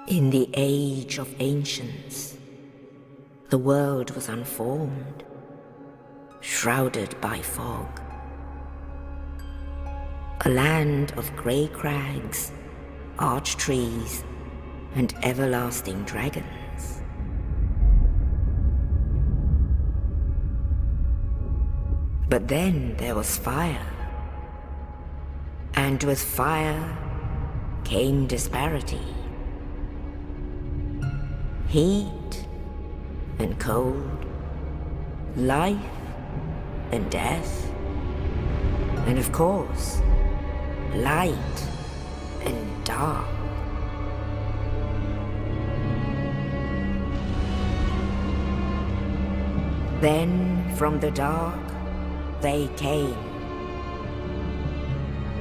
In the age of ancients, the world was unformed, shrouded by fog. A land of grey crags, arch trees, and everlasting dragons. But then there was fire, and with fire came disparity. Heat and cold, life and death, and of course, light and dark. Then from the dark they came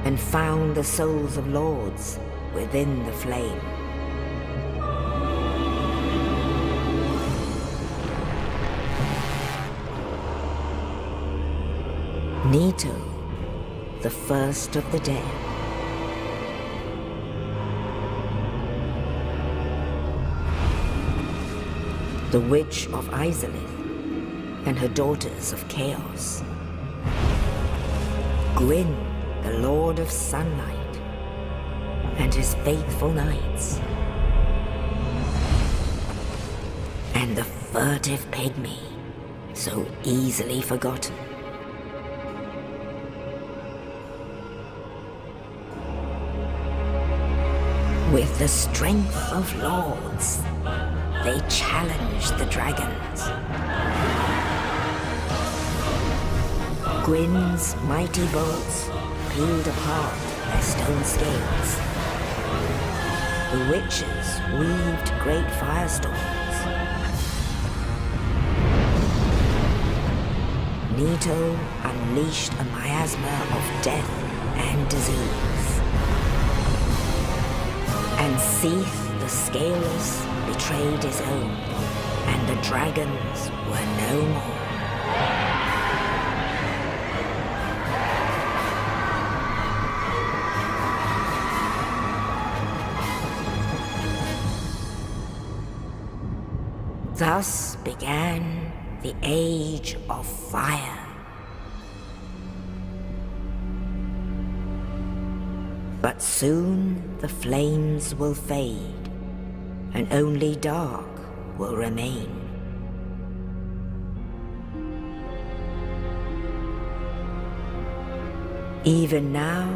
and found the souls of lords within the flame. Nito, the first of the dead. The Witch of Izalith and her daughters of Chaos. Gwyn, the Lord of Sunlight, and his faithful knights. And the furtive pygmy, so easily forgotten. With the strength of lords, they challenged the dragons. Gwyn's mighty bolts peeled apart their stone scales. The witches weaved great firestorms. Nito unleashed a miasma of death and disease. And Seath the Scaleless betrayed his own, and the dragons were no more. Thus began the Age of Fire. But soon the flames will fade, and only dark will remain. Even now,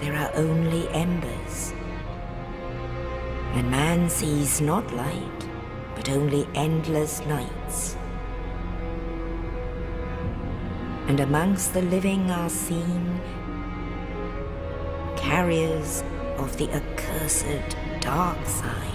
there are only embers, and man sees not light, but only endless nights. And amongst the living are seen carriers of the accursed dark side.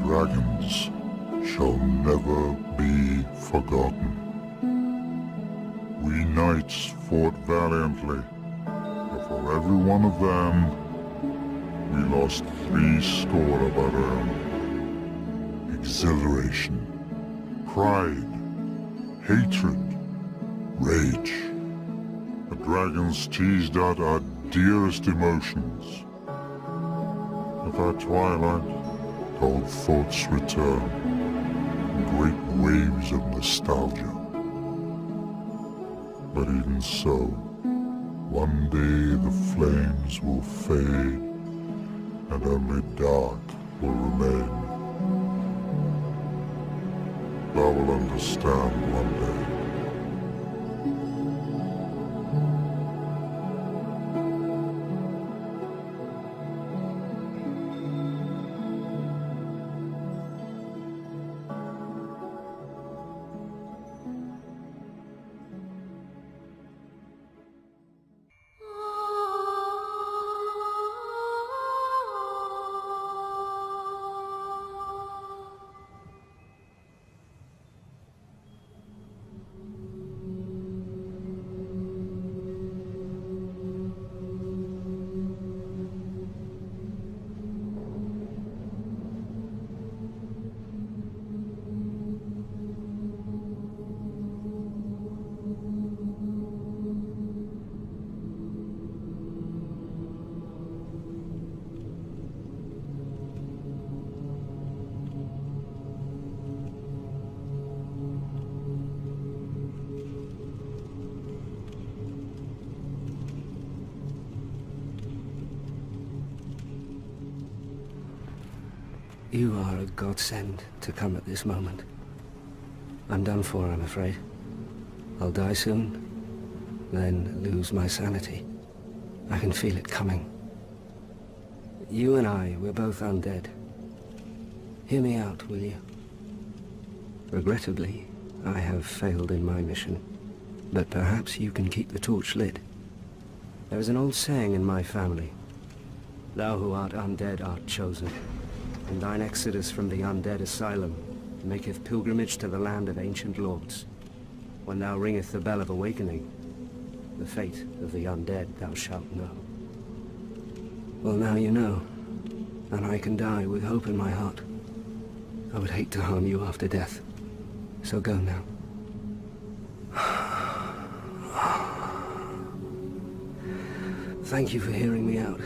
dragons shall never be forgotten. We knights fought valiantly, but for every one of them, we lost 80 of our own. Exhilaration, pride, hatred, rage. The dragons teased out our dearest emotions. At our twilight, old thoughts return in great waves of nostalgia. But even so, one day the flames will fade and only dark will remain. Thou will understand one day. You are a godsend to come at this moment. I'm done for, I'm afraid. I'll die soon, then lose my sanity. I can feel it coming. You and I, we're both undead. Hear me out, will you? Regrettably, I have failed in my mission, but perhaps you can keep the torch lit. There is an old saying in my family. Thou who art undead art chosen, and thine exodus from the undead asylum maketh pilgrimage to the land of ancient lords. When thou ringeth the bell of awakening, the fate of the undead thou shalt know. Well, now you know, and I can die with hope in my heart. I would hate to harm you after death, so go now. Thank you for hearing me out.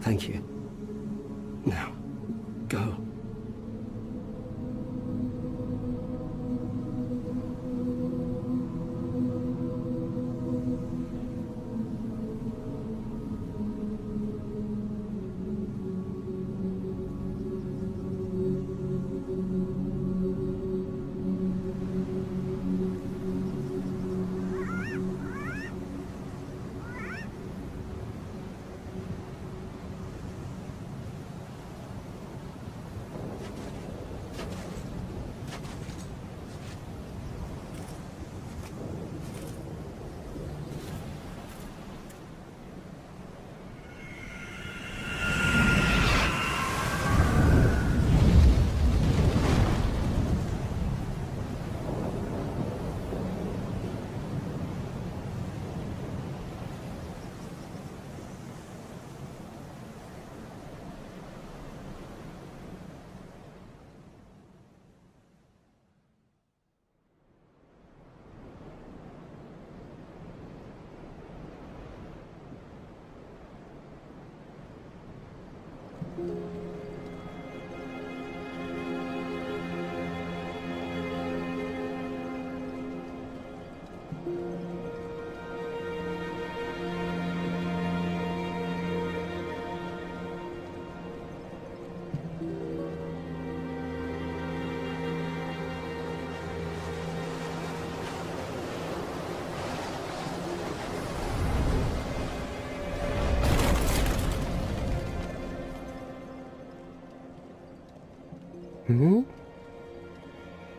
Thank you. Now, go.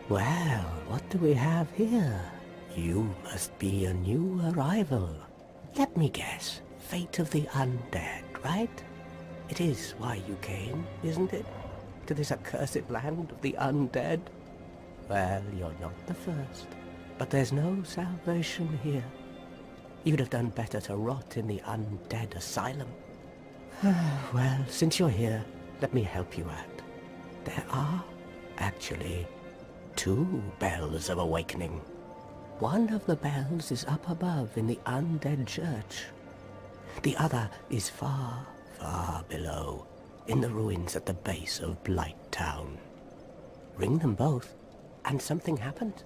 Well, what do we have here? You must be a new arrival. Let me guess. Fate of the undead, right? It is why you came, isn't it? to this accursed land of the undead? Well, you're not the first. But there's no salvation here. You'd have done better to rot in the undead asylum. Well, since you're here, let me help you out. There are, actually, 2 bells of awakening. One of the bells is up above in the undead church. The other is far, far below, in the ruins at the base of Blight Town. Ring them both, and something happens.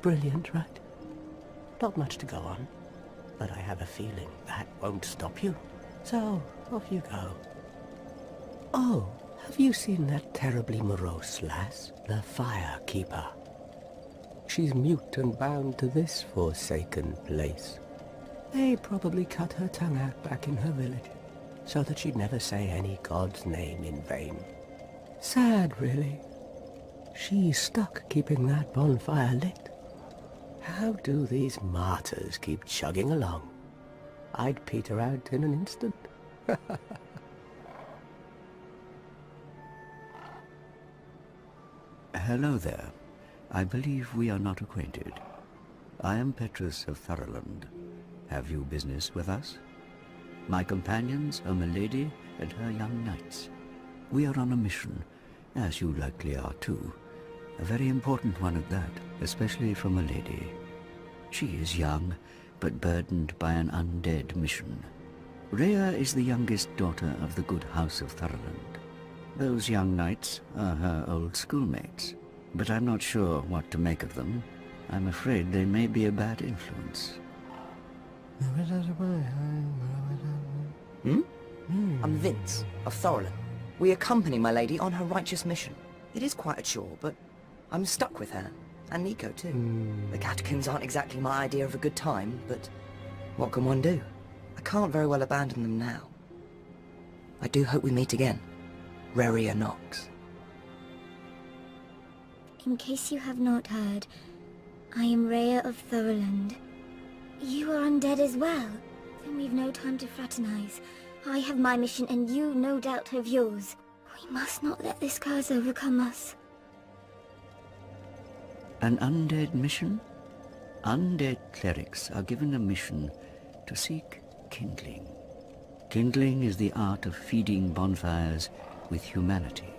Brilliant, right? Not much to go on, but I have a feeling that won't stop you. So, off you go. Oh, have you seen that terribly morose lass, the Firekeeper? She's mute and bound to this forsaken place. They probably cut her tongue out back in her village, so that she'd never say any god's name in vain. Sad, really. She's stuck keeping that bonfire lit. How do these martyrs keep chugging along? I'd peter out in an instant. Hello there. I believe we are not acquainted. I am Petrus of Thoroland. Have you business with us? My companions are Milady and her young knights. We are on a mission, as you likely are too. A very important one at that, especially for Milady. She is young, but burdened by an undead mission. Rhea is the youngest daughter of the good house of Thoroland. Those young knights are her old schoolmates, but I'm not sure what to make of them. I'm afraid they may be a bad influence. I'm Vince, of Thoroland. We accompany my lady on her righteous mission. It is quite a chore, but I'm stuck with her. And Nico, too. The catechins aren't exactly my idea of a good time, but what can one do? I can't very well abandon them now. I do hope we meet again. Reria Nox. In case you have not heard, I am Rhea of Thoroland. You are undead as well. Then we've no time to fraternize. I have my mission and you no doubt have yours. We must not let this curse overcome us. An undead mission? Undead clerics are given a mission to seek kindling. Kindling is the art of feeding bonfires with humanity.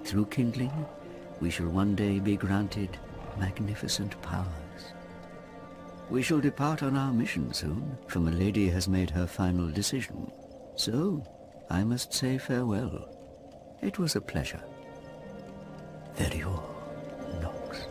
Through kindling, we shall one day be granted magnificent powers. We shall depart on our mission soon, for Milady has made her final decision. So, I must say farewell. It was a pleasure. Verior Nox.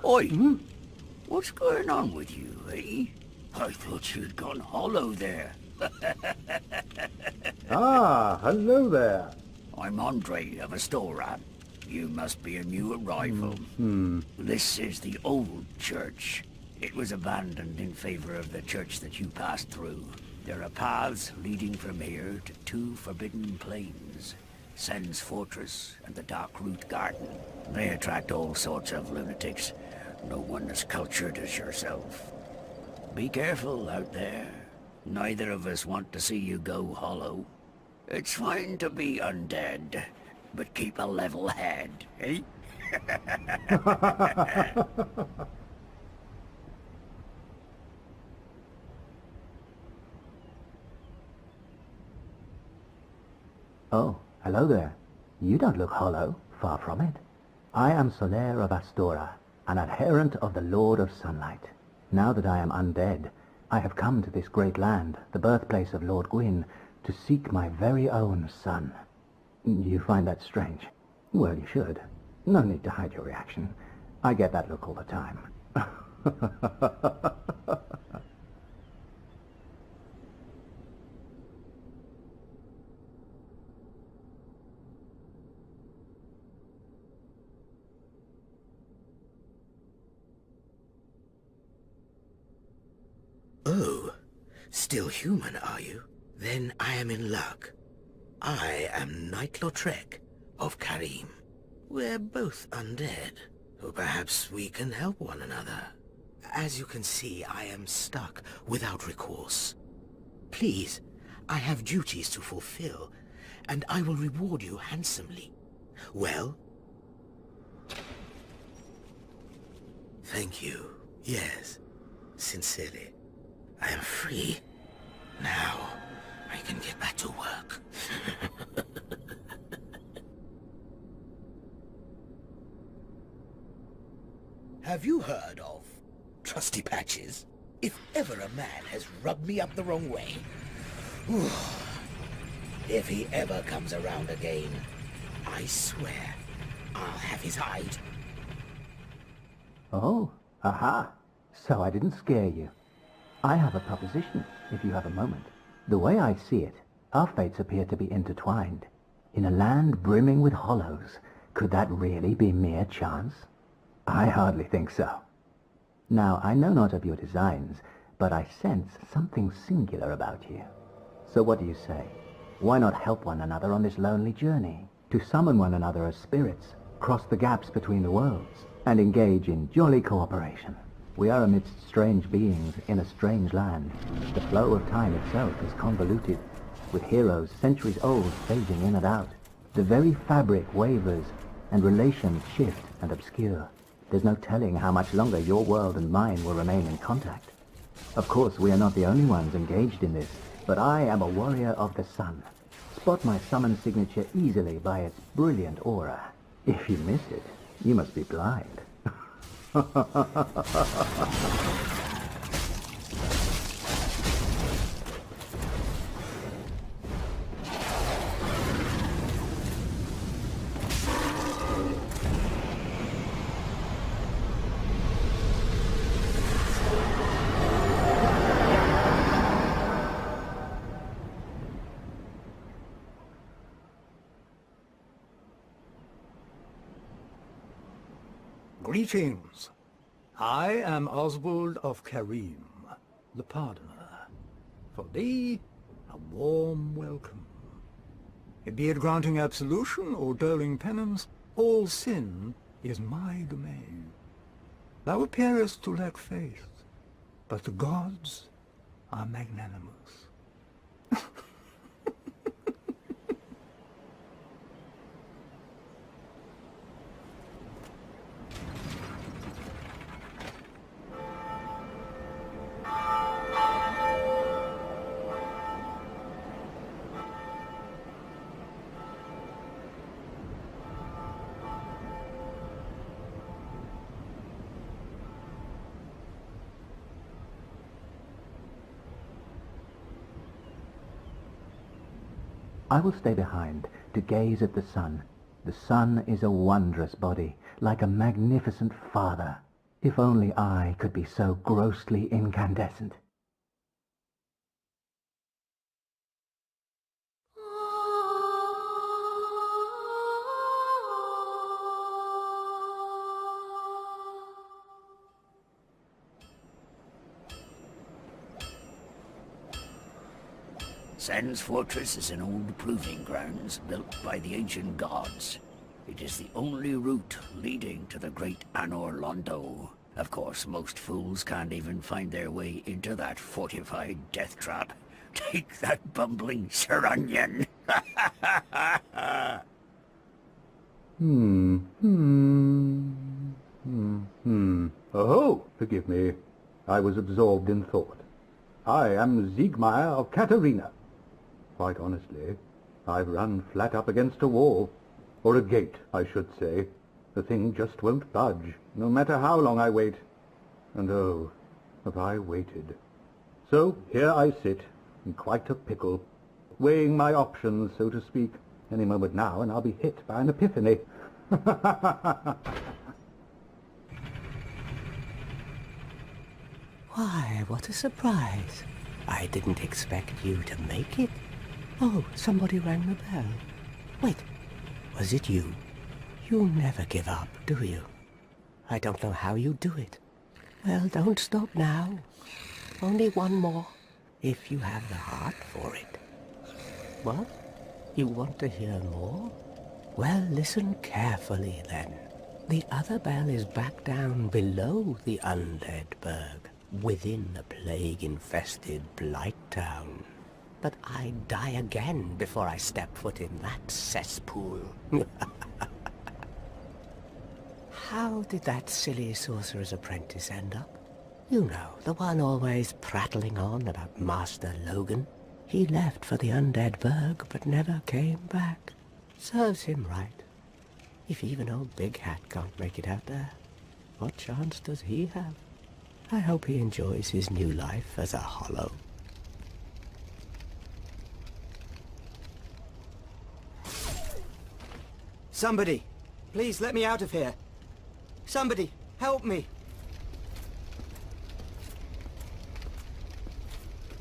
Oi! What's going on with you, eh? I thought you'd gone hollow there. Ah, hello there. I'm Andre of Astora. You must be a new arrival. This is the old church. It was abandoned in favor of the church that you passed through. There are paths leading from here to 2 forbidden plains. Sen's Fortress and the Dark Root Garden. They attract all sorts of lunatics. No one as cultured as yourself. Be careful out there. Neither of us want to see you go hollow. It's fine to be undead, but keep a level head, eh? Oh, hello there. You don't look hollow, far from it. I am Solaire of Astora, an adherent of the Lord of Sunlight. Now that I am undead, I have come to this great land, the birthplace of Lord Gwyn, to seek my very own son. You find that strange? Well, you should. No need to hide your reaction. I get that look all the time. Still human, are you? Then I am in luck. I am Knight Lautrec of Karim. We're both undead, so perhaps we can help one another. As you can see, I am stuck without recourse. Please, I have duties to fulfill, and I will reward you handsomely. Well? Thank you. Yes, sincerely. I am free. Now, I can get back to work. Have you heard of Trusty Patches? If ever a man has rubbed me up the wrong way, if he ever comes around again, I swear I'll have his hide. Oh, aha. So I didn't scare you. I have a proposition, if you have a moment. The way I see it, our fates appear to be intertwined. In a land brimming with hollows, could that really be mere chance? I hardly think so. Now, I know not of your designs, but I sense something singular about you. So what do you say? Why not help one another on this lonely journey? To summon one another as spirits, cross the gaps between the worlds, and engage in jolly cooperation. We are amidst strange beings in a strange land. The flow of time itself is convoluted, with heroes centuries old phasing in and out. The very fabric wavers, and relations shift and obscure. There's no telling how much longer your world and mine will remain in contact. Of course, we are not the only ones engaged in this, but I am a warrior of the sun. Spot my summon signature easily by its brilliant aura. If you miss it, you must be blind. Greetings. I am Oswald of Karim, the Pardoner. For thee, a warm welcome. Be it granting absolution or doling penance, all sin is my domain. Thou appearest to lack faith, but the gods are magnanimous. I will stay behind to gaze at the sun. The sun is a wondrous body, like a magnificent father. If only I could be so grossly incandescent. Sen's fortress is an old proving grounds built by the ancient gods. It is the only route leading to the great Anor Londo. Of course, most fools can't even find their way into that fortified death trap. Take that bumbling Sir Onion! Oh, forgive me. I was absorbed in thought. I am Siegmeyer of Katarina. Quite honestly, I've run flat up against a wall. Or a gate, I should say. The thing just won't budge, no matter how long I wait. And oh, have I waited. So here I sit, in quite a pickle, weighing my options, so to speak. Any moment now, and I'll be hit by an epiphany. Why, what a surprise. I didn't expect you to make it. Oh, somebody rang the bell. Wait, was it you? You never give up, do you? I don't know how you do it. Well, don't stop now. Only one more. if you have the heart for it. What? You want to hear more? Well, listen carefully then. The other bell is back down below the undead burg, within the plague-infested Blight Town. But I'd die again before I step foot in that cesspool. How did that silly sorcerer's apprentice end up? You know, the one always prattling on about Master Logan. He left for the undead burg, but never came back. Serves him right. If even old Big Hat can't make it out there, what chance does he have? I hope he enjoys his new life as a hollow. Somebody, please let me out of here. Somebody, help me.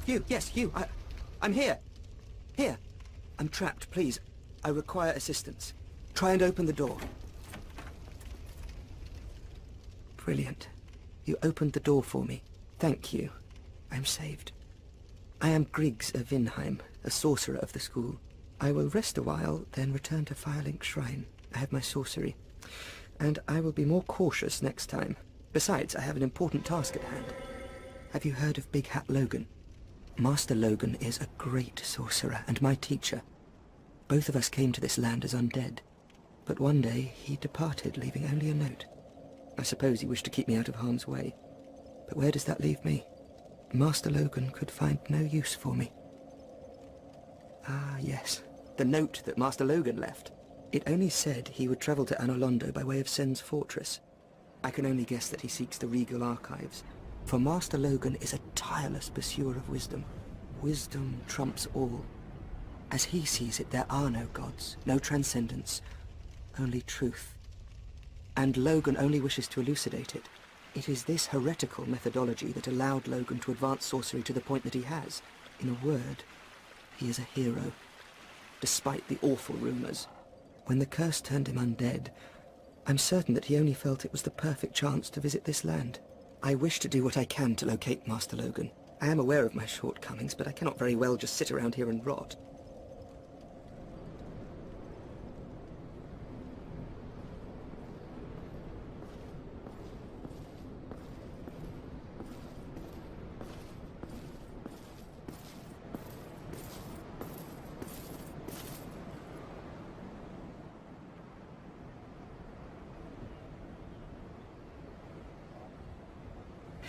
You, yes, you. I'm here. Here. I'm trapped, please. I require assistance. Try and open the door. Brilliant. You opened the door for me. Thank you. I'm saved. I am Griggs of Vinheim, a sorcerer of the school. I will rest a while, then return to Firelink Shrine. I have my sorcery. And I will be more cautious next time. Besides, I have an important task at hand. Have you heard of Big Hat Logan? Master Logan is a great sorcerer and my teacher. Both of us came to this land as undead. But one day he departed, leaving only a note. I suppose he wished to keep me out of harm's way. But where does that leave me? Master Logan could find no use for me. Ah, yes. The note that Master Logan left. It only said he would travel to Anolondo by way of Sen's fortress. I can only guess that he seeks the regal archives. For Master Logan is a tireless pursuer of wisdom. Wisdom trumps all. As he sees it, there are no gods, no transcendence, only truth. And Logan only wishes to elucidate it. It is this heretical methodology that allowed Logan to advance sorcery to the point that he has. In a word, he is a hero, despite the awful rumors. When the curse turned him undead, I'm certain that he only felt it was the perfect chance to visit this land. I wish to do what I can to locate Master Logan. I am aware of my shortcomings, but I cannot very well just sit around here and rot.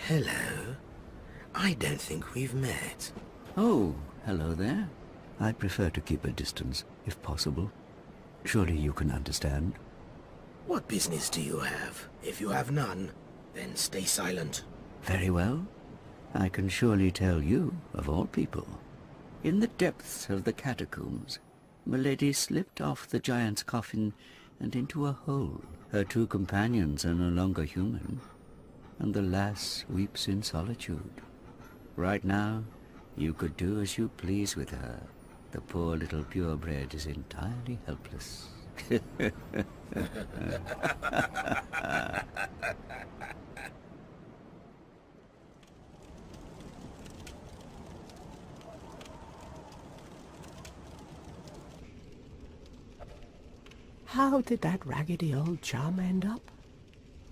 Hello. I don't think we've met. Oh, hello there. I prefer to keep a distance, if possible. Surely you can understand. What business do you have? If you have none, then stay silent. Very well. I can surely tell you, of all people. In the depths of the catacombs, Milady slipped off the giant's coffin and into a hole. Her two companions are no longer human, and the lass weeps in solitude. Right now, you could do as you please with her. The poor little purebred is entirely helpless. How did that raggedy old chum end up?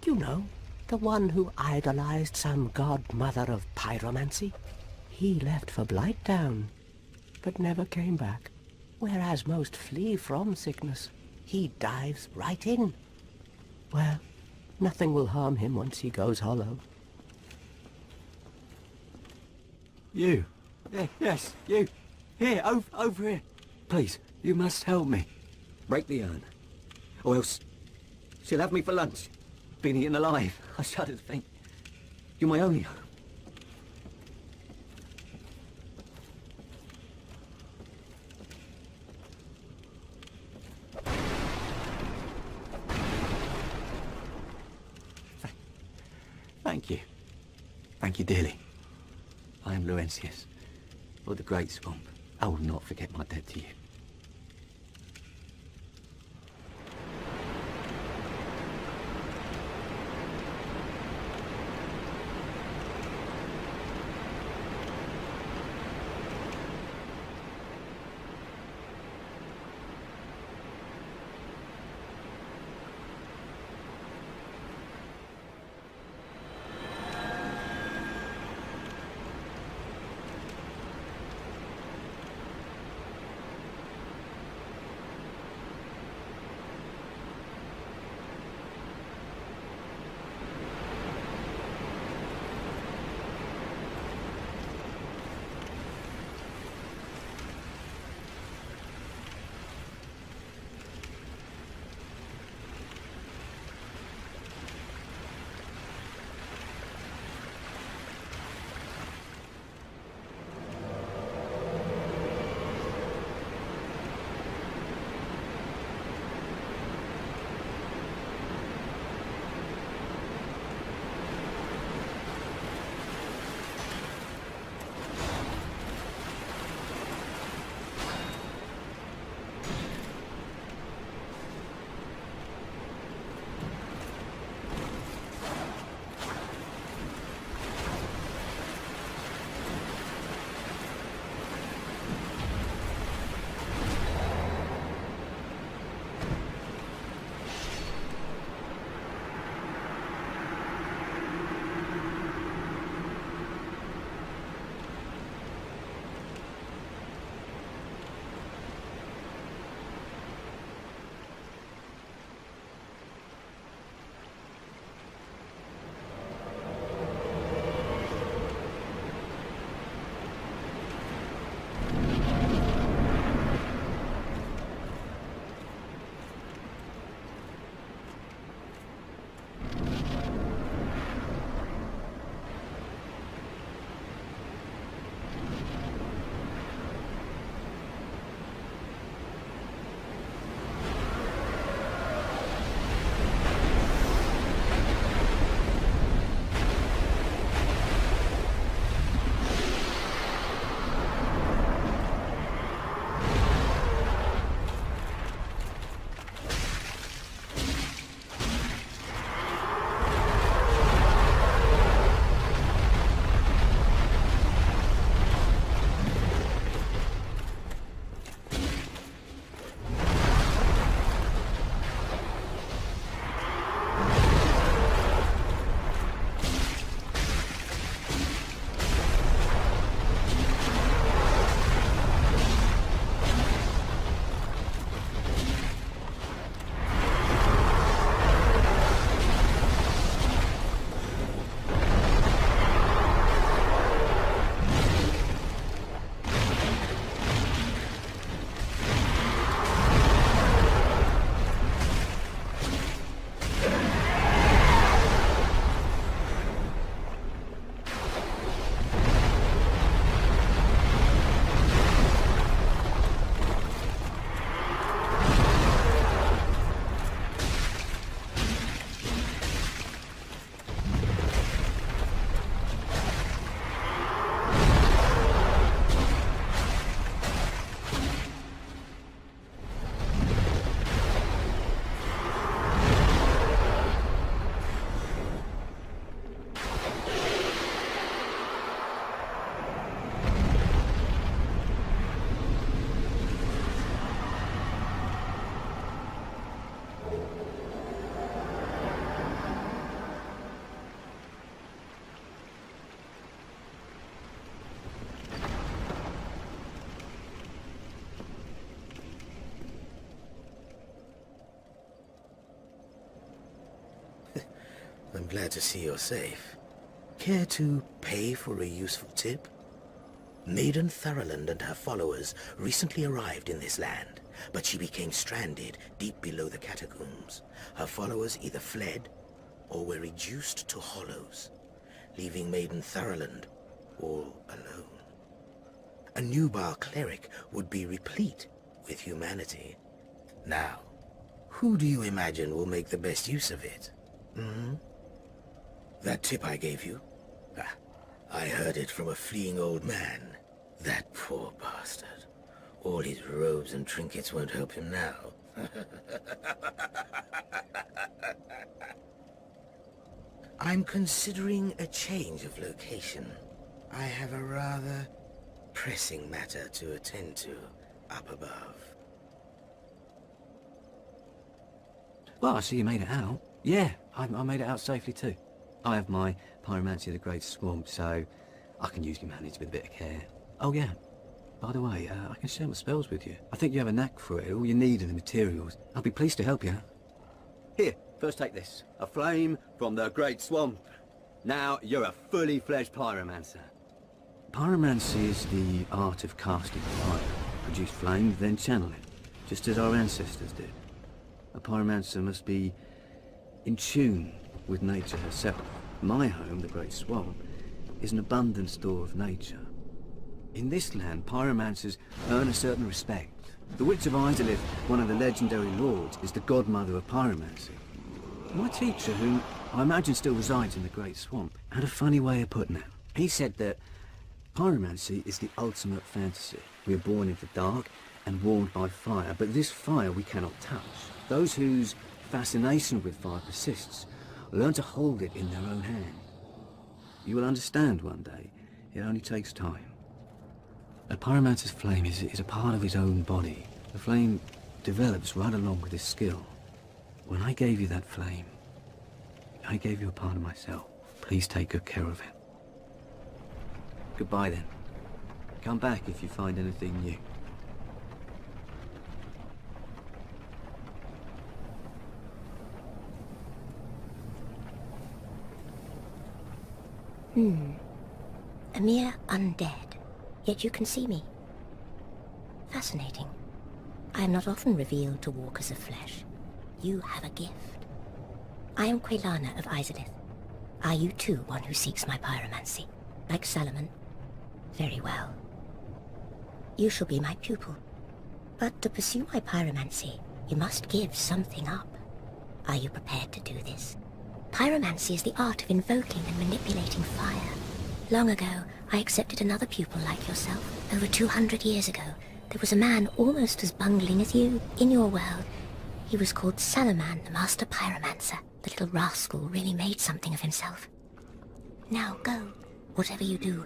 You know, the one who idolized some godmother of pyromancy. He left for Blighttown, but never came back. Whereas most flee from sickness, he dives right in. Well, nothing will harm him once he goes hollow. You. Yes, you. Here, over here. Please, you must help me. Break the urn, or else she'll have me for lunch. Been eaten alive. I shudder to think. You're my only hope. Thank you. Thank you dearly. I am Laurentius, of the Great Swamp. I will not forget my debt to you. glad to see you're safe. Care to pay for a useful tip? Maiden Thurland and her followers recently arrived in this land, but she became stranded deep below the catacombs. Her followers either fled or were reduced to hollows, leaving Maiden Thurland all alone. A Nubar cleric would be replete with humanity. Now, who do you imagine will make the best use of it? That tip I gave you? Ah, I heard it from a fleeing old man. That poor bastard. All his robes and trinkets won't help him now. I'm considering a change of location. I have a rather pressing matter to attend to up above. Well, I see you made it out. Yeah, I made it out safely too. I have my pyromancy of the Great Swamp, so I can use humanity with a bit of care. Oh yeah, by the way, I can share my spells with you. I think you have a knack for it. All you need are the materials. I'll be pleased to help you. Here, first take this. A flame from the Great Swamp. Now you're a fully fledged pyromancer. Pyromancy is the art of casting fire. Produce flame, then channel it, just as our ancestors did. A pyromancer must be in tune with nature herself. My home, the Great Swamp, is an abundant store of nature. In this land, pyromancers earn a certain respect. The Witch of Izalith, one of the legendary lords, is the godmother of pyromancy. My teacher, who I imagine still resides in the Great Swamp, had a funny way of putting it. He said that pyromancy is the ultimate fantasy. We are born into dark and warmed by fire, but this fire we cannot touch. Those whose fascination with fire persists learn to hold it in their own hand. You will understand one day. It only takes time. A pyromancer's flame is a part of his own body. The flame develops right along with his skill. When I gave you that flame, I gave you a part of myself. Please take good care of it. Goodbye then. Come back if you find anything new. A mere undead, yet you can see me. Fascinating. I am not often revealed to walkers of flesh. You have a gift. I am Quelana of Izalith. Are you too one who seeks my pyromancy? Like Solomon? Very well. You shall be my pupil. But to pursue my pyromancy, you must give something up. Are you prepared to do this? Pyromancy is the art of invoking and manipulating fire. Long ago, I accepted another pupil like yourself. Over 200 years ago, there was a man almost as bungling as you in your world. He was called Salaman, the master pyromancer. The little rascal really made something of himself. Now go. Whatever you do,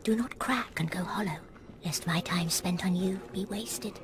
do not crack and go hollow, lest my time spent on you be wasted.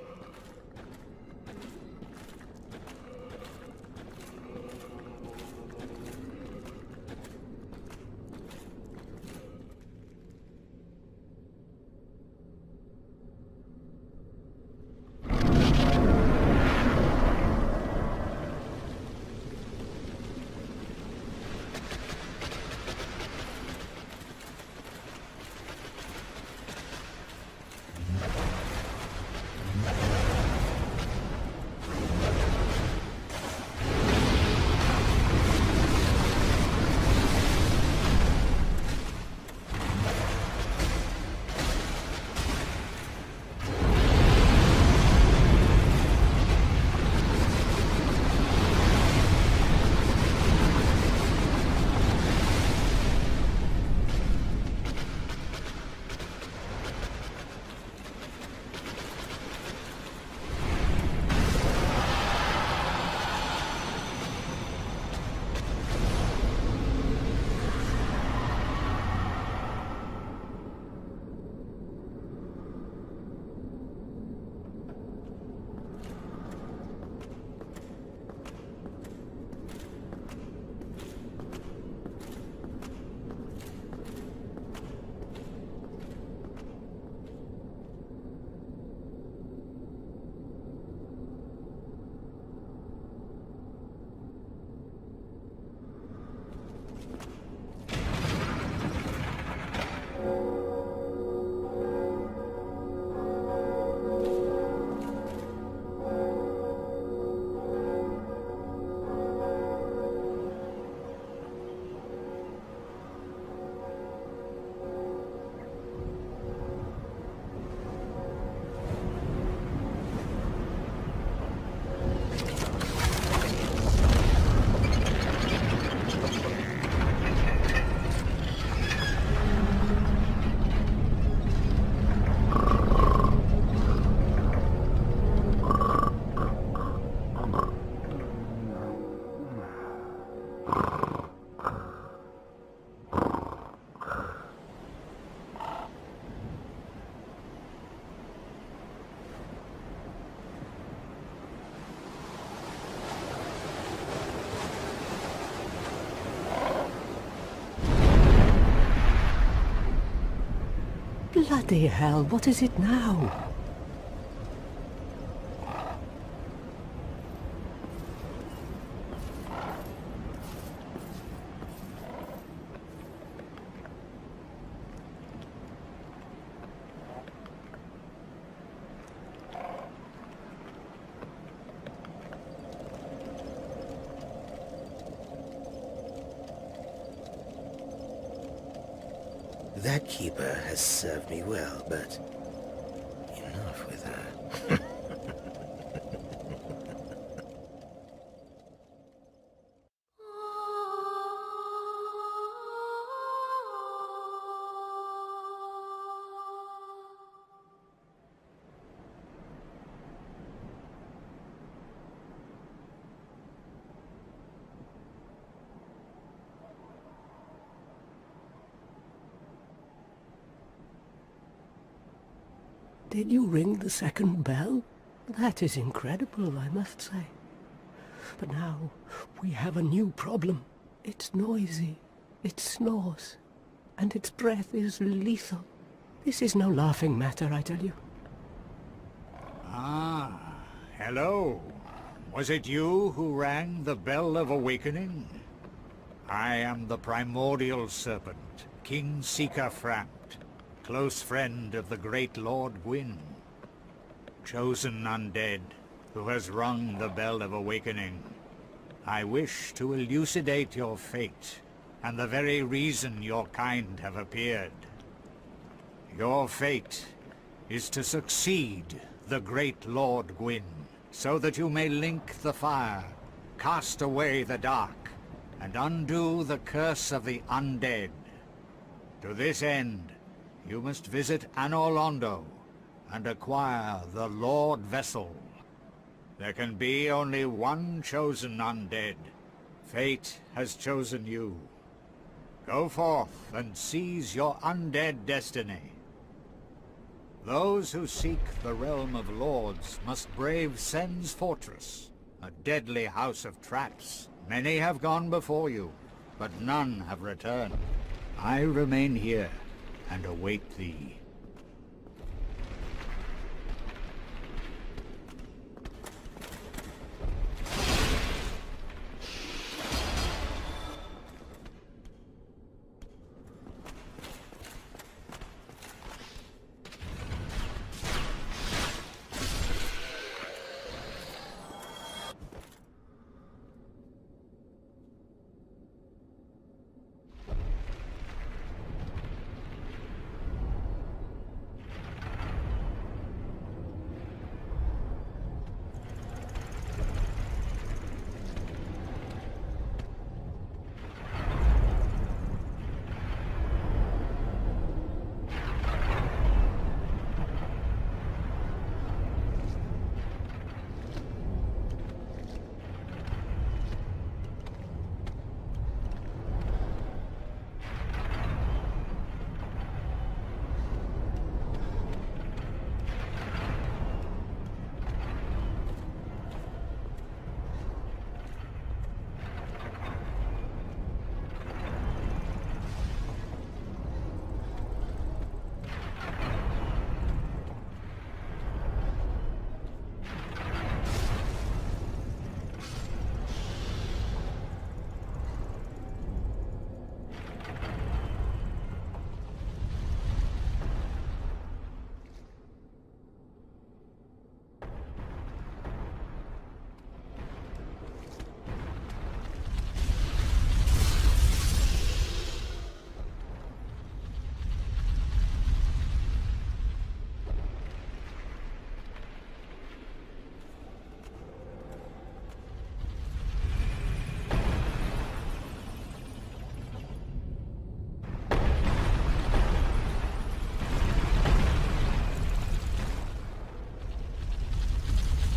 Bloody hell, what is it now? That keeper has served me well, but enough with her. Did you ring the second bell? That is incredible, I must say. But now we have a new problem. It's noisy, it snores, and its breath is lethal. This is no laughing matter, I tell you. Ah, hello. Was it you who rang the Bell of Awakening? I am the primordial serpent, King Seeker Frampt, close friend of the great Lord Gwyn, chosen undead who has rung the Bell of Awakening. I wish to elucidate your fate, and the very reason your kind have appeared. Your fate is to succeed the great Lord Gwyn, so that you may link the fire, cast away the dark, and undo the curse of the undead. To this end, you must visit Anor Londo and acquire the Lord Vessel. There can be only one chosen undead. Fate has chosen you. Go forth and seize your undead destiny. Those who seek the realm of lords must brave Sen's fortress, a deadly house of traps. Many have gone before you, but none have returned. I remain here and await thee.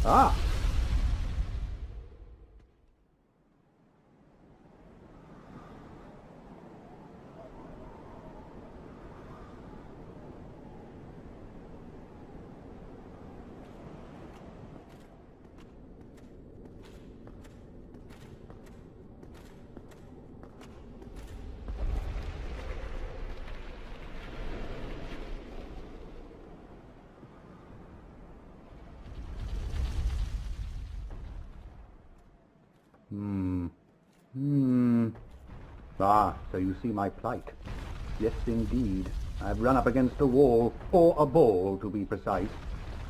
Ah! Ah, so you see my plight. Yes, indeed. I've run up against a wall, or a ball, to be precise.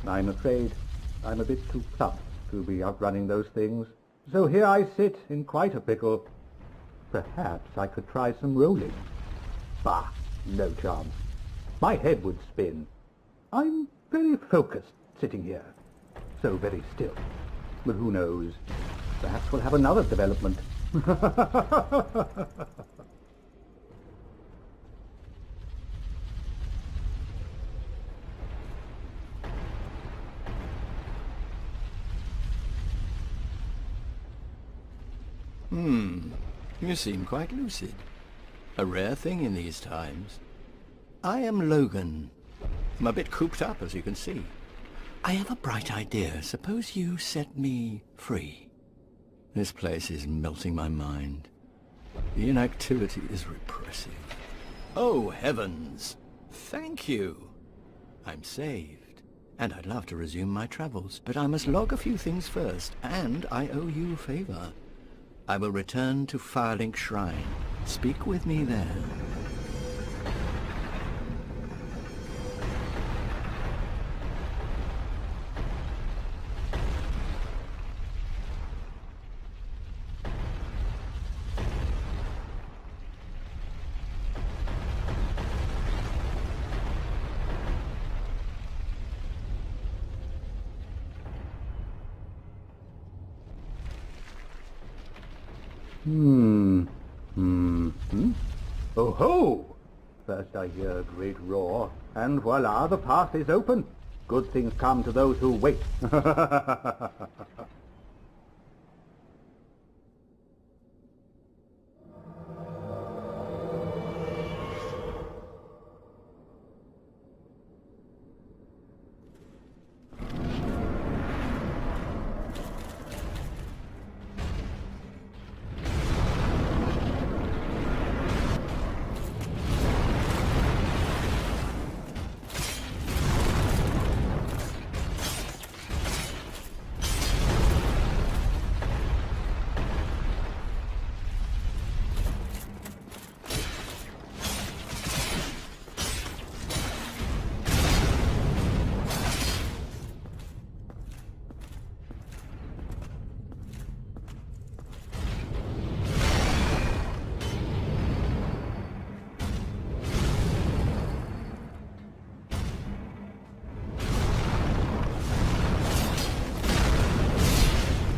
I'm afraid I'm a bit too plump to be outrunning those things. So here I sit in quite a pickle. Perhaps I could try some rolling. Bah, no chance. My head would spin. I'm very focused sitting here. So very still. But who knows? Perhaps we'll have another development. You seem quite lucid. A rare thing in these times. I am Logan. I'm a bit cooped up, as you can see. I have a bright idea. Suppose you set me free. This place is melting my mind. The inactivity is repressive. Oh, heavens! Thank you! I'm saved, and I'd love to resume my travels, but I must log a few things first, and I owe you a favor. I will return to Firelink Shrine. Speak with me there. Oh ho! First I hear a great roar, and voila, the path is open. Good things come to those who wait.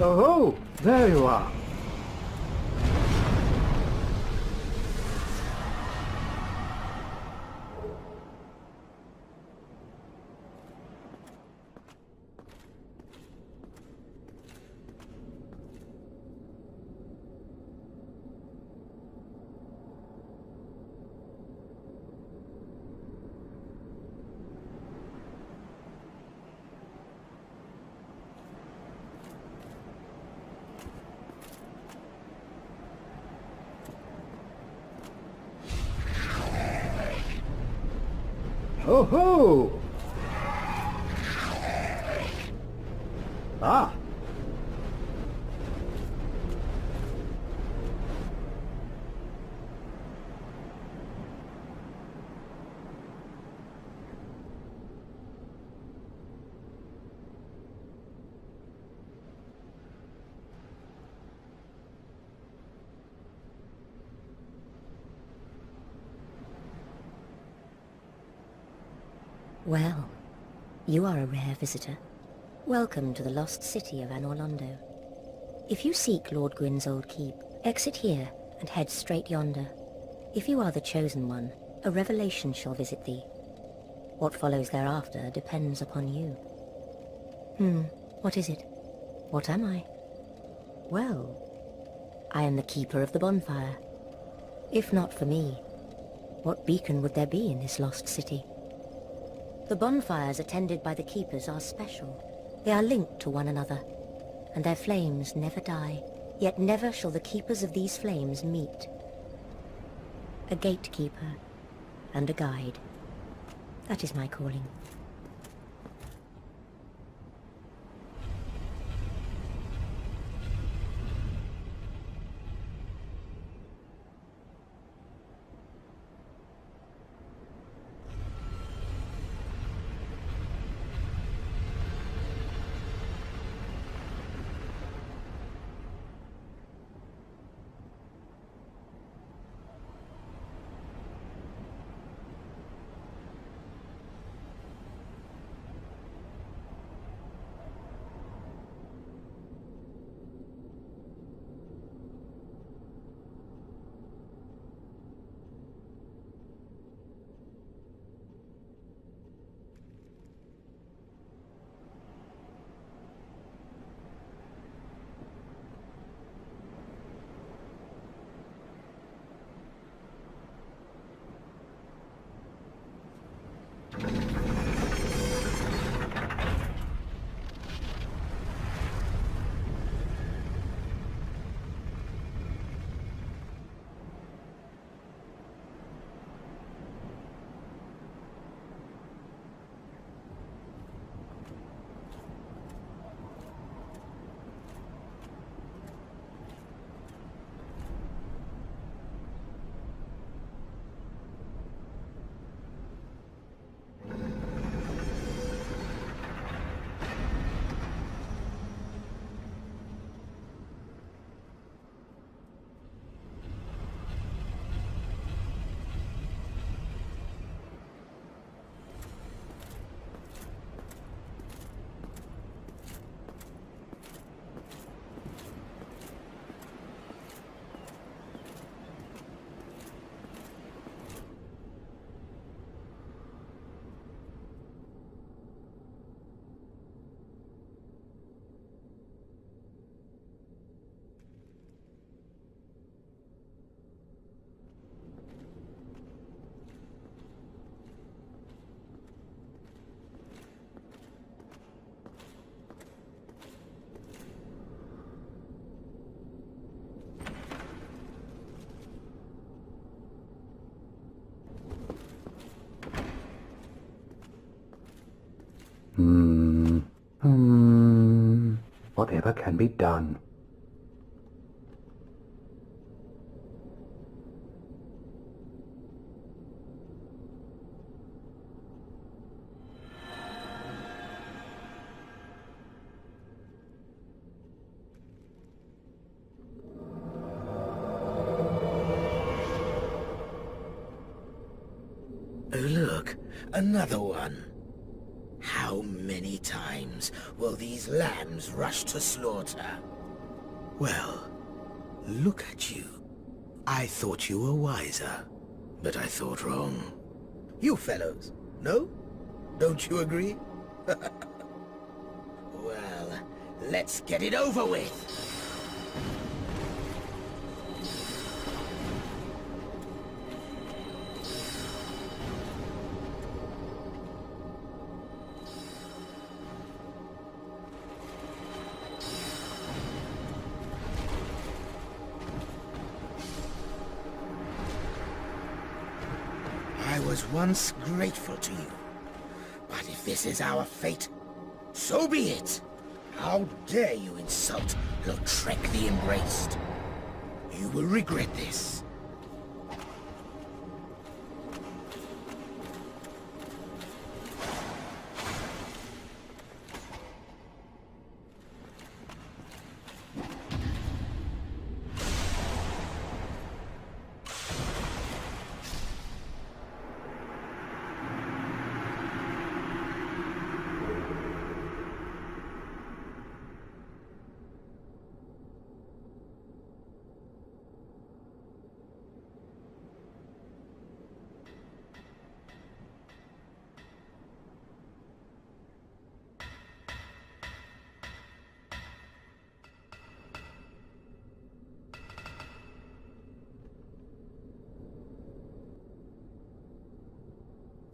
Oh, there you are. Oh ho! Ah! Well, you are a rare visitor. Welcome to the lost city of Anorlondo. If you seek Lord Gwyn's old keep, exit here and head straight yonder. If you are the chosen one, a revelation shall visit thee. What follows thereafter depends upon you. What is it? What am I? Well, I am the keeper of the bonfire. If not for me, what beacon would there be in this lost city? The bonfires attended by the keepers are special. They are linked to one another, and their flames never die. Yet never shall the keepers of these flames meet. A gatekeeper and a guide. That is my calling. Whatever can be done. Oh, look, another one. How many times will these lambs rush to slaughter? Well, look at you. I thought you were wiser, but I thought wrong. You fellows, no? Don't you agree? Well, let's get it over with. I was once grateful to you, but if this is our fate, so be it. How dare you insult Lautrec the Embraced? You will regret this.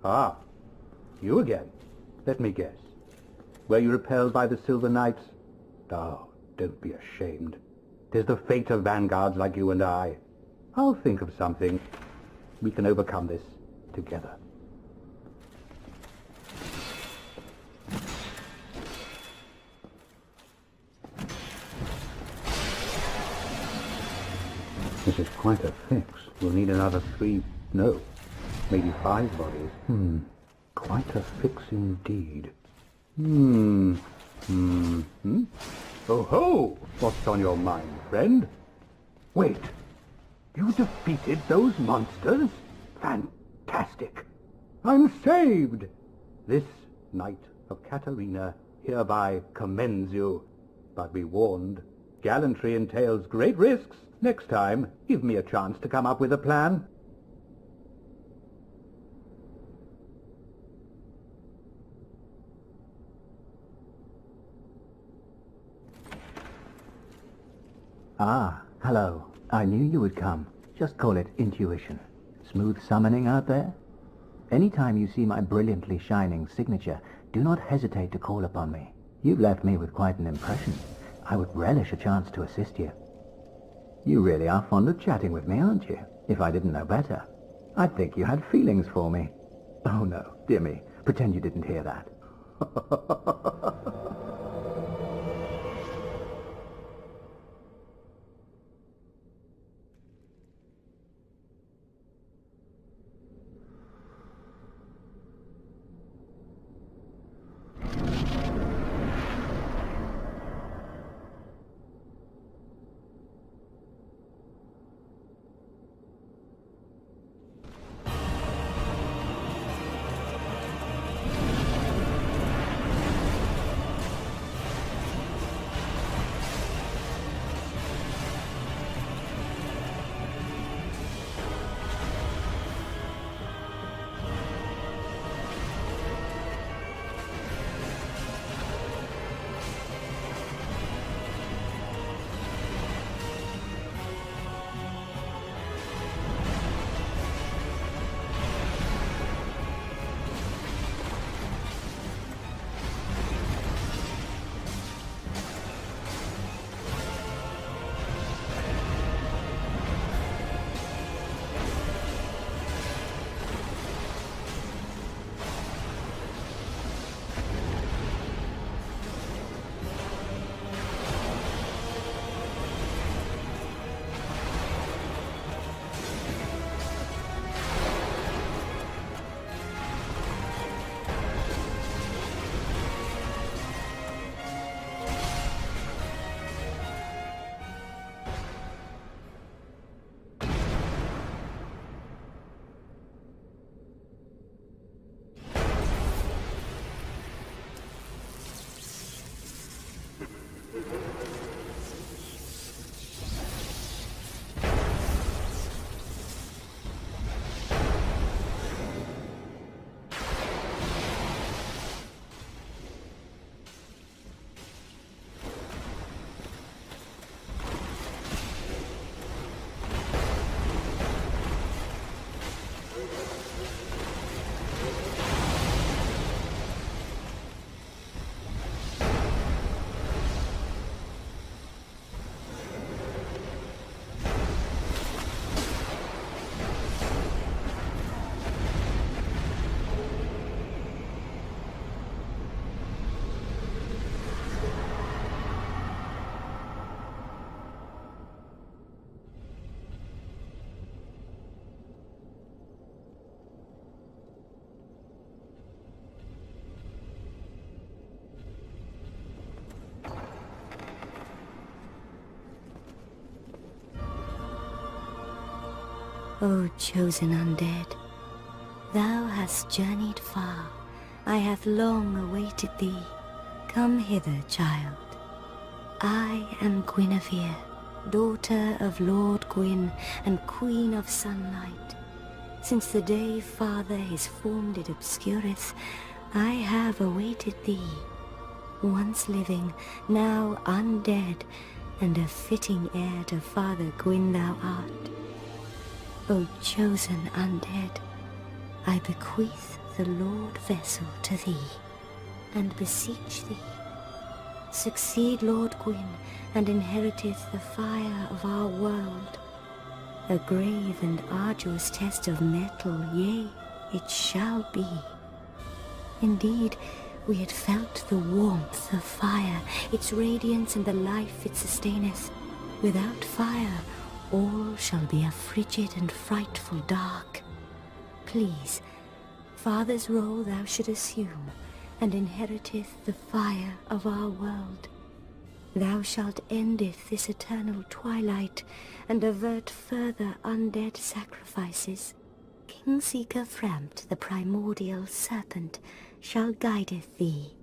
Ah, you again. Let me guess. Were you repelled by the Silver Knights? Oh, don't be ashamed. 'Tis the fate of vanguards like you and I. I'll think of something. We can overcome this together. This is quite a fix. We'll need another 3, no, maybe 5 bodies. Quite a fix indeed. Oh ho! What's on your mind, friend? Wait! You defeated those monsters? Fantastic! I'm saved! This Knight of Katarina hereby commends you. But be warned, gallantry entails great risks. Next time, give me a chance to come up with a plan. Ah, hello. I knew you would come. Just call it intuition. Smooth summoning out there? Anytime you see my brilliantly shining signature, do not hesitate to call upon me. You've left me with quite an impression. I would relish a chance to assist you. You really are fond of chatting with me, aren't you? If I didn't know better, I'd think you had feelings for me. Oh no, dear me, pretend you didn't hear that. O chosen undead, thou hast journeyed far. I have long awaited thee. Come hither, child. I am Guinevere, daughter of Lord Gwyn and Queen of Sunlight. Since the day Father his form did obscureth, I have awaited thee. Once living, now undead, and a fitting heir to Father Gwyn thou art. O chosen undead, I bequeath the Lord Vessel to thee, and beseech thee, succeed Lord Gwyn, and inheriteth the fire of our world. A grave and arduous test of metal, yea, it shall be. Indeed, we had felt the warmth of fire, its radiance and the life it sustaineth. Without fire, all shall be a frigid and frightful dark. Please, Father's role thou should assume, and inheriteth the fire of our world. Thou shalt endeth this eternal twilight, and avert further undead sacrifices. King Seeker Frampt, the primordial serpent, shall guideth thee.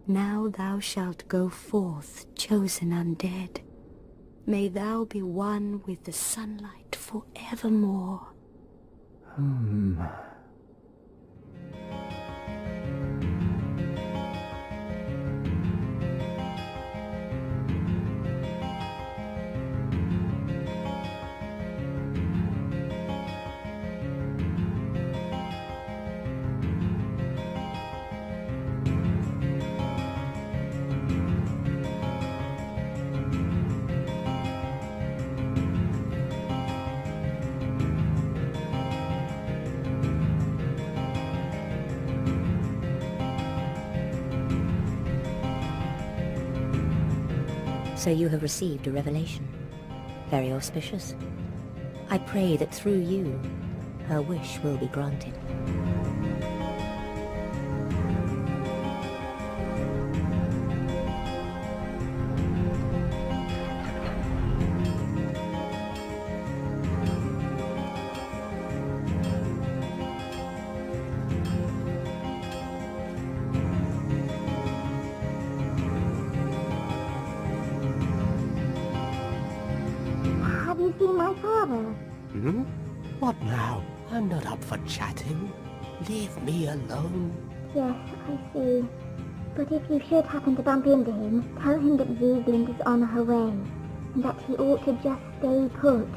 Now thou shalt go forth, chosen undead. May thou be one with the sunlight forevermore. So you have received a revelation. Very auspicious. I pray that through you, her wish will be granted. Have you seen my father? What now? I'm not up for chatting. Leave me alone. Yes, I see. But if you should happen to bump into him, tell him that Vigeland is on her way, and that he ought to just stay put.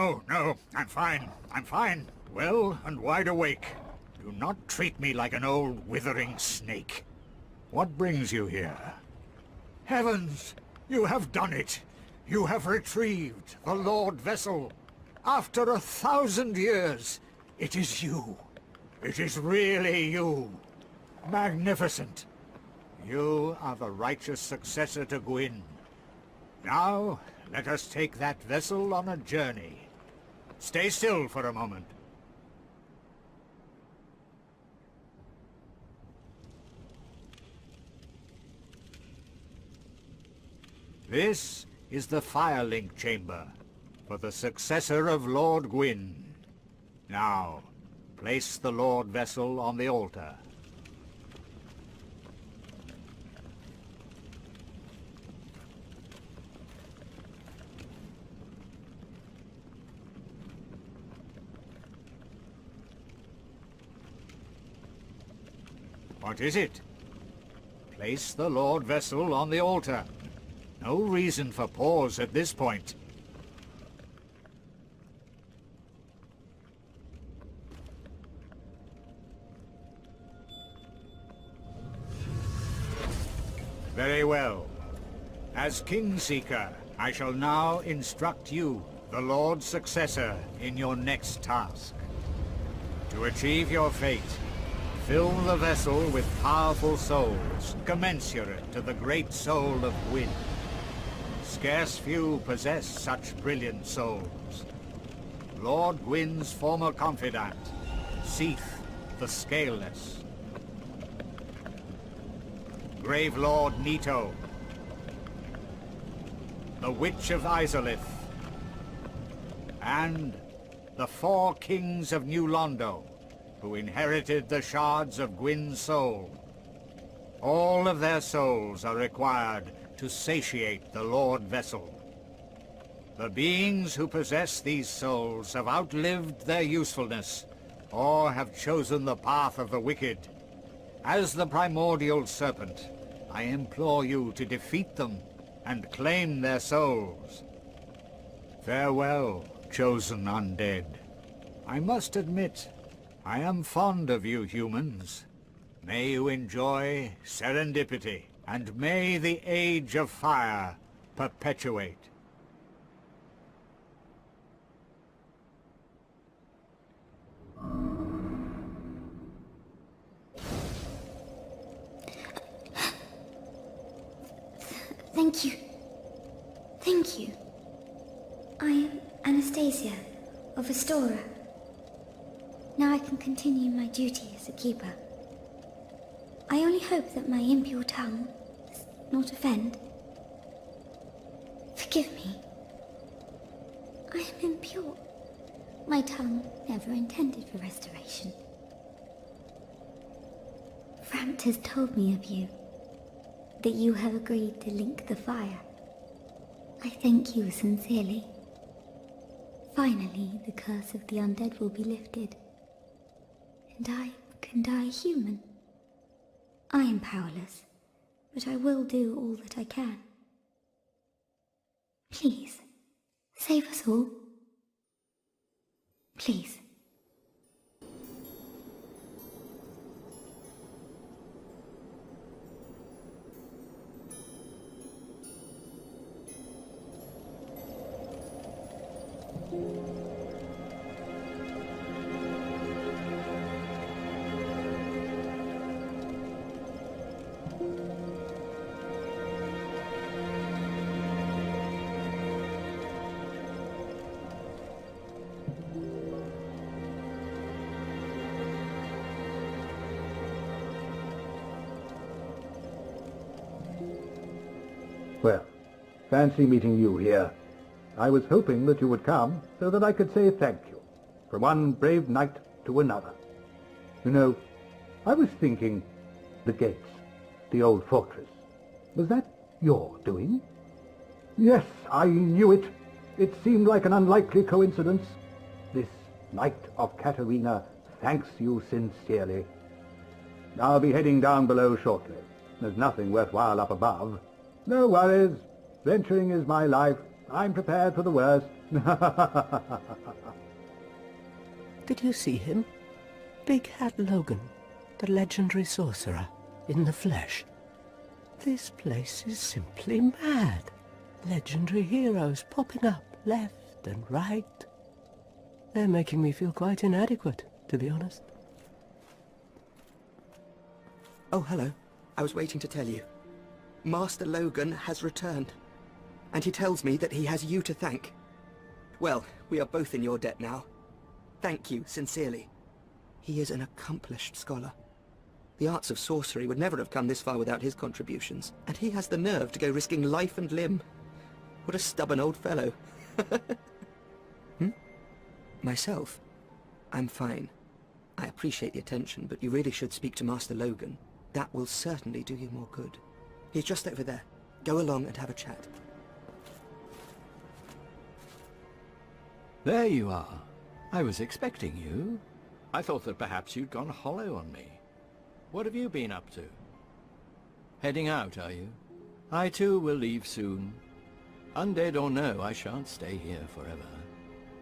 No, no, I'm fine. I'm fine. Well and wide awake. Do not treat me like an old withering snake. What brings you here? Heavens! You have done it! You have retrieved the Lord Vessel. After 1,000 years, it is you. It is really you. Magnificent. You are the righteous successor to Gwyn. Now, let us take that vessel on a journey. Stay still for a moment. This is the Firelink Chamber for the successor of Lord Gwyn. Now, place the Lord Vessel on the altar. What is it? Place the Lord Vessel on the altar. No reason for pause at this point. Very well. As King Seeker, I shall now instruct you, the Lord's successor, in your next task. To achieve your fate, fill the vessel with powerful souls, commensurate to the great soul of Gwyn. Scarce few possess such brilliant souls. Lord Gwyn's former confidant, Seath the Scaleless. Grave Lord Nito. The Witch of Izalith. And the 4 kings of New Londo, who inherited the shards of Gwyn's soul. All of their souls are required to satiate the Lord Vessel. The beings who possess these souls have outlived their usefulness, or have chosen the path of the wicked. As the primordial serpent, I implore you to defeat them and claim their souls. Farewell, chosen undead. I must admit, I am fond of you humans. May you enjoy serendipity, and may the Age of Fire perpetuate. Thank you. Thank you. I am Anastasia of Astora. Now I can continue my duty as a keeper. I only hope that my impure tongue does not offend. Forgive me. I am impure. My tongue never intended for restoration. Frampt has told me of you, that you have agreed to link the fire. I thank you sincerely. Finally, the curse of the undead will be lifted, and I can die human. I am powerless, but I will do all that I can. Please, save us all. Please. Well, fancy meeting you here. I was hoping that you would come so that I could say thank you, from one brave knight to another. You know, I was thinking, the gates, the old fortress, was that your doing? Yes, I knew it. It seemed like an unlikely coincidence. This Knight of Katarina thanks you sincerely. I'll be heading down below shortly. There's nothing worthwhile up above. No worries. Venturing is my life. I'm prepared for the worst. Did you see him? Big Hat Logan, the legendary sorcerer, in the flesh. This place is simply mad. Legendary heroes popping up left and right. They're making me feel quite inadequate, to be honest. Oh, hello. I was waiting to tell you. Master Logan has returned. And he tells me that he has you to thank. Well, we are both in your debt now. Thank you, sincerely. He is an accomplished scholar. The arts of sorcery would never have come this far without his contributions. And he has the nerve to go risking life and limb. What a stubborn old fellow. Myself? I'm fine. I appreciate the attention, but you really should speak to Master Logan. That will certainly do you more good. He's just over there. Go along and have a chat. There you are. I was expecting you. I thought that perhaps you'd gone hollow on me. What have you been up to? Heading out, are you? I too will leave soon. Undead or no, I shan't stay here forever.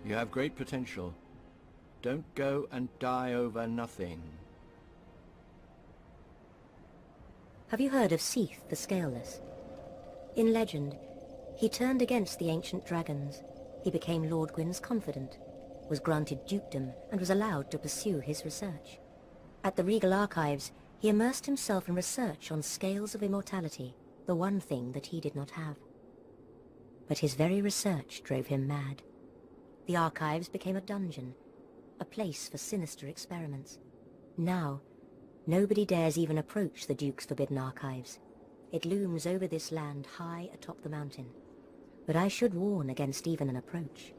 You have great potential. Don't go and die over nothing. Have you heard of Seath the Scaleless? In legend, he turned against the ancient dragons. He became Lord Gwyn's confidant, was granted dukedom, and was allowed to pursue his research. At the Regal Archives, he immersed himself in research on scales of immortality, the one thing that he did not have. But his very research drove him mad. The archives became a dungeon, a place for sinister experiments. Now, nobody dares even approach the Duke's forbidden archives. It looms over this land high atop the mountain. But I should warn against even an approach.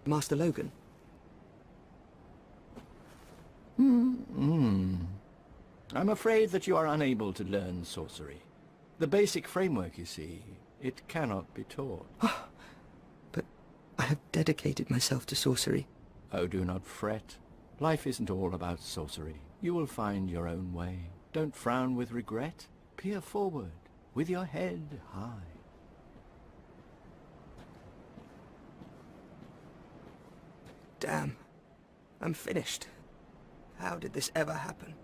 Master Logan? I'm afraid that you are unable to learn sorcery. The basic framework, you see, it cannot be taught. But I have dedicated myself to sorcery. Oh, do not fret. Life isn't all about sorcery. You will find your own way. Don't frown with regret. Peer forward, with your head high. Damn. I'm finished. How did this ever happen?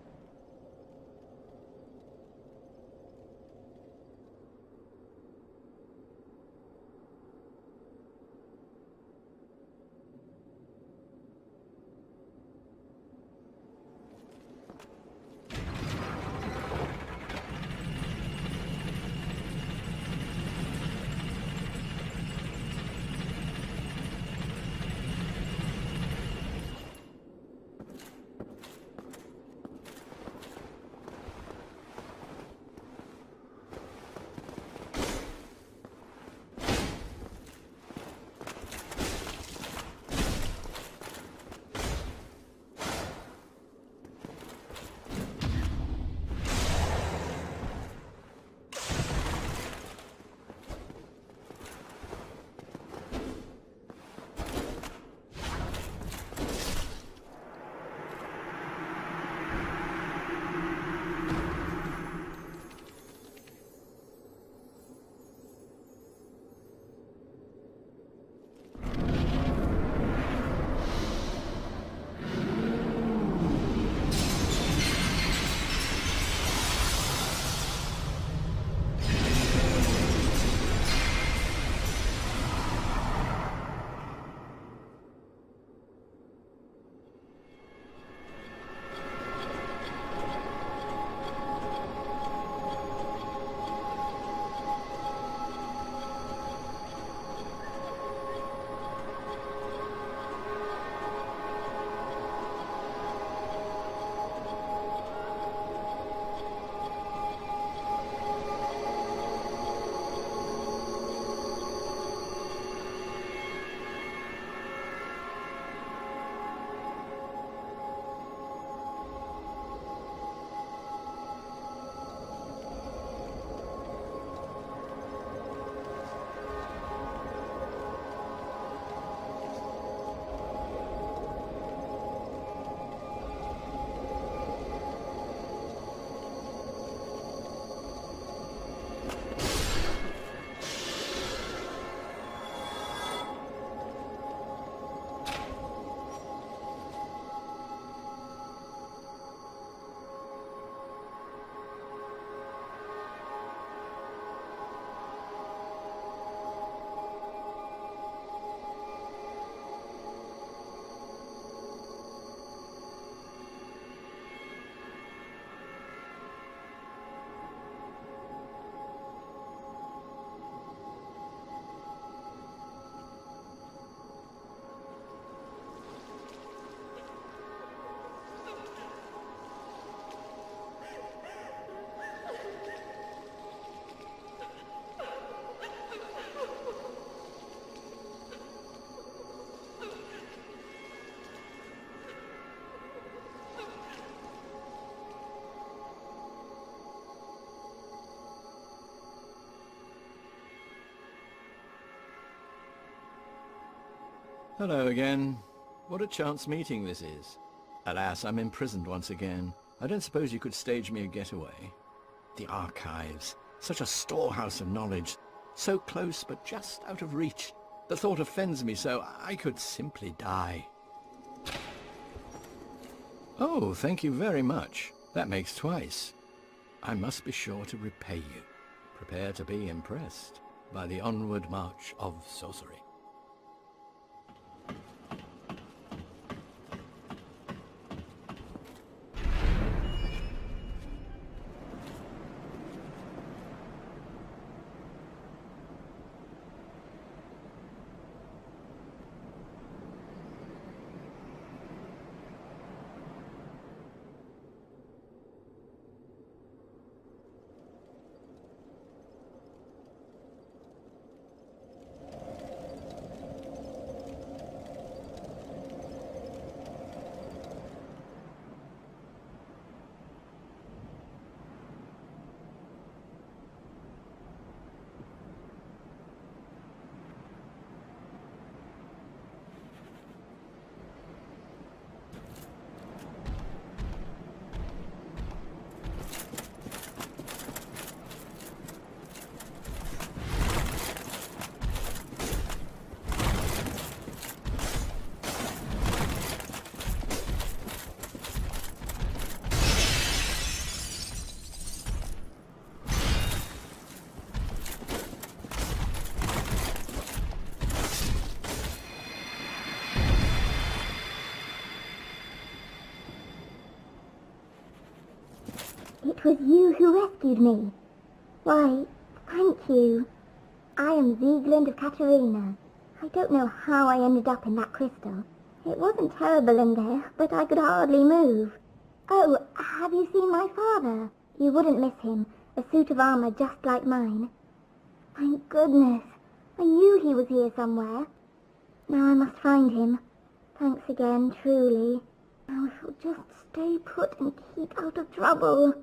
Hello again. What a chance meeting this is. Alas, I'm imprisoned once again. I don't suppose you could stage me a getaway. The archives. Such a storehouse of knowledge. So close, but just out of reach. The thought offends me so I could simply die. Oh, thank you very much. That makes twice. I must be sure to repay you. Prepare to be impressed by the onward march of sorcery. It was you who rescued me. Why, thank you. I am Siegland of Katerina. I don't know how I ended up in that crystal. It wasn't terrible in there, but I could hardly move. Oh, have you seen my father? You wouldn't miss him. A suit of armor just like mine. Thank goodness. I knew he was here somewhere. Now I must find him. Thanks again, truly. Now I shall just stay put and keep out of trouble.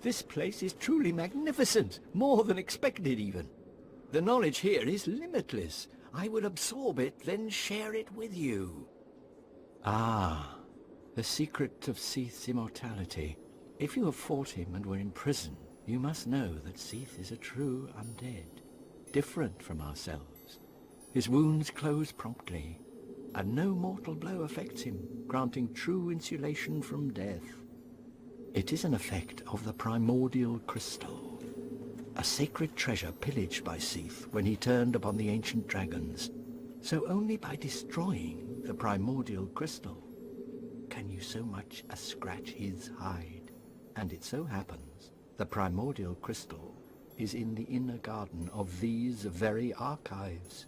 This place is truly magnificent, more than expected even. The knowledge here is limitless. I will absorb it, then share it with you. Ah, the secret of Seath's immortality. If you have fought him and were in prison, you must know that Seath is a true undead, different from ourselves. His wounds close promptly, and no mortal blow affects him, granting true insulation from death. It is an effect of the primordial crystal, a sacred treasure pillaged by Seath when he turned upon the ancient dragons. So only by destroying the primordial crystal can you so much as scratch his hide. And it so happens the primordial crystal is in the inner garden of these very archives.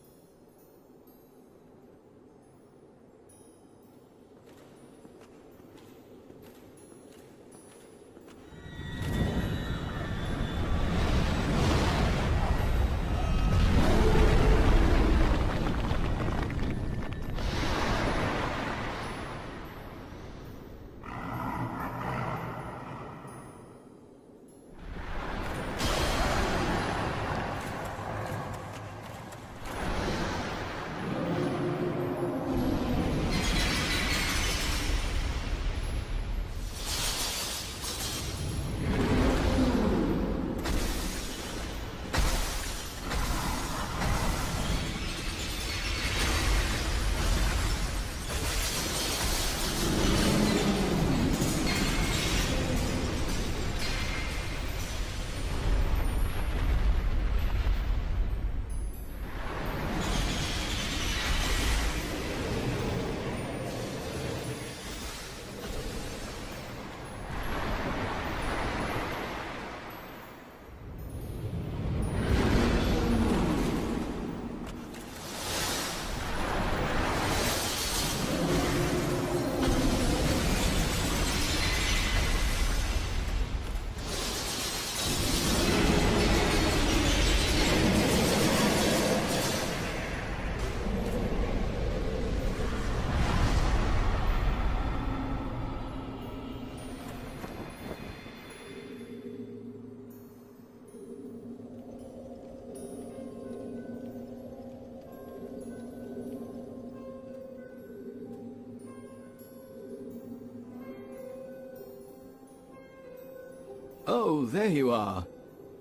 Oh, there you are.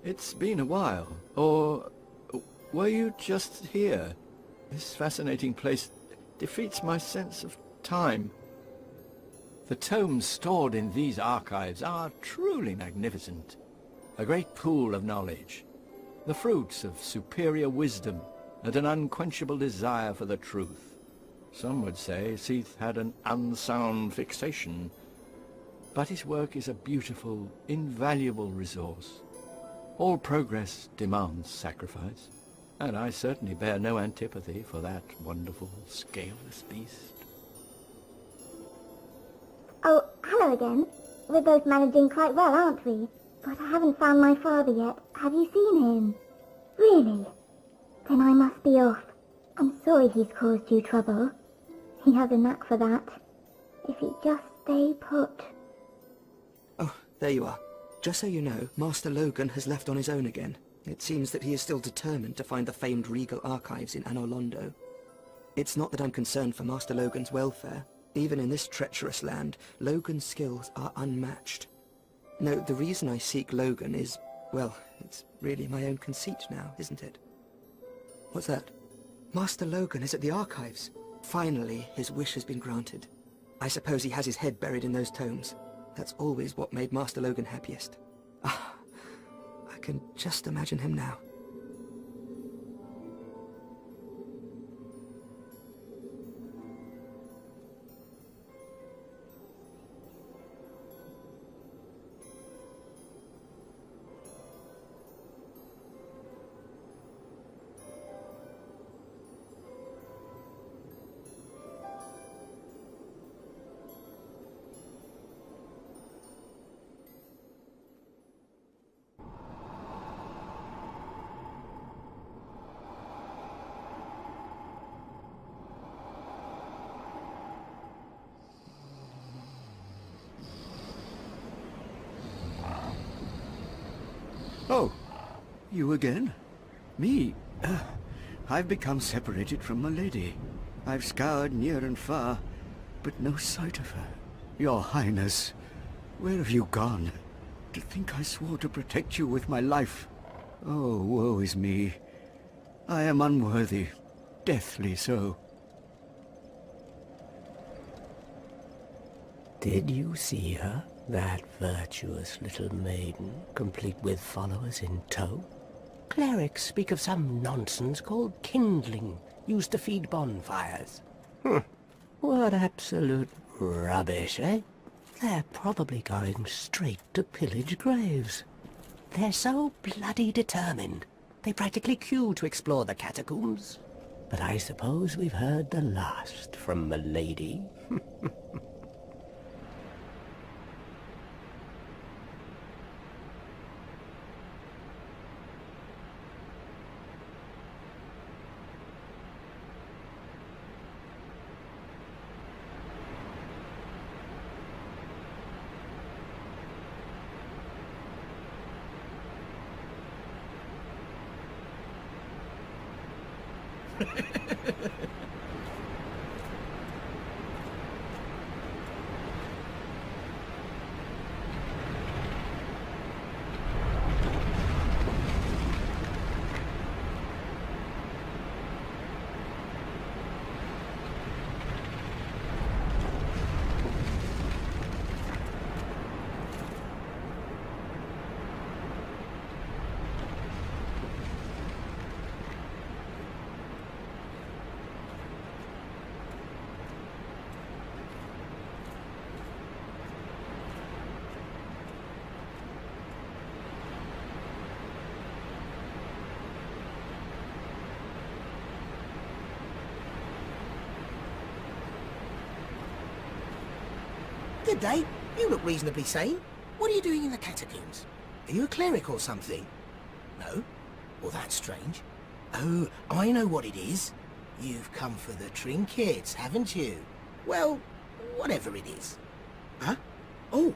It's been a while. Or were you just here? This fascinating place defeats my sense of time. The tomes stored in these archives are truly magnificent. A great pool of knowledge. The fruits of superior wisdom and an unquenchable desire for the truth. Some would say Seath had an unsound fixation. But his work is a beautiful, invaluable resource. All progress demands sacrifice, and I certainly bear no antipathy for that wonderful, scaleless beast. Oh, hello again. We're both managing quite well, aren't we? But I haven't found my father yet. Have you seen him? Really? Then I must be off. I'm sorry he's caused you trouble. He has a knack for that. If he'd just stay put. Oh, there you are. Just so you know, Master Logan has left on his own again. It seems that he is still determined to find the famed regal archives in Anor Londo. It's not that I'm concerned for Master Logan's welfare. Even in this treacherous land, Logan's skills are unmatched. No, the reason I seek Logan is, well, it's really my own conceit now, isn't it? What's that? Master Logan is at the archives. Finally, his wish has been granted. I suppose he has his head buried in those tomes. That's always what made Master Logan happiest. Ah, I can just imagine him now. Oh, you again? Me? I've become separated from my lady. I've scoured near and far, but no sight of her. Your Highness, where have you gone? To think I swore to protect you with my life. Oh, woe is me. I am unworthy, deathly so. Did you see her? That virtuous little maiden, complete with followers in tow? Clerics speak of some nonsense called kindling, used to feed bonfires. What absolute rubbish, eh? They're probably going straight to pillage graves. They're so bloody determined. They practically queue to explore the catacombs. But I suppose we've heard the last from milady. Good day. You look reasonably sane. What are you doing in the catacombs? Are you a cleric or something? No? Well, that's strange. Oh, I know what it is. You've come for the trinkets, haven't you? Well, whatever it is. Huh? Oh,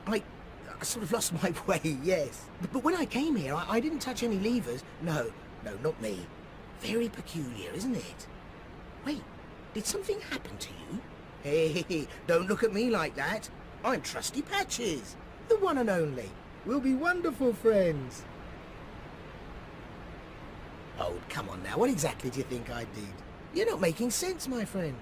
I sort of lost my way, yes. But when I came here, I didn't touch any levers. No, not me. Very peculiar, isn't it? Wait, did something happen to you? Hey, don't look at me like that. I'm Trusty Patches, the one and only. We'll be wonderful friends. Oh, come on now. What exactly do you think I did? You're not making sense, my friend.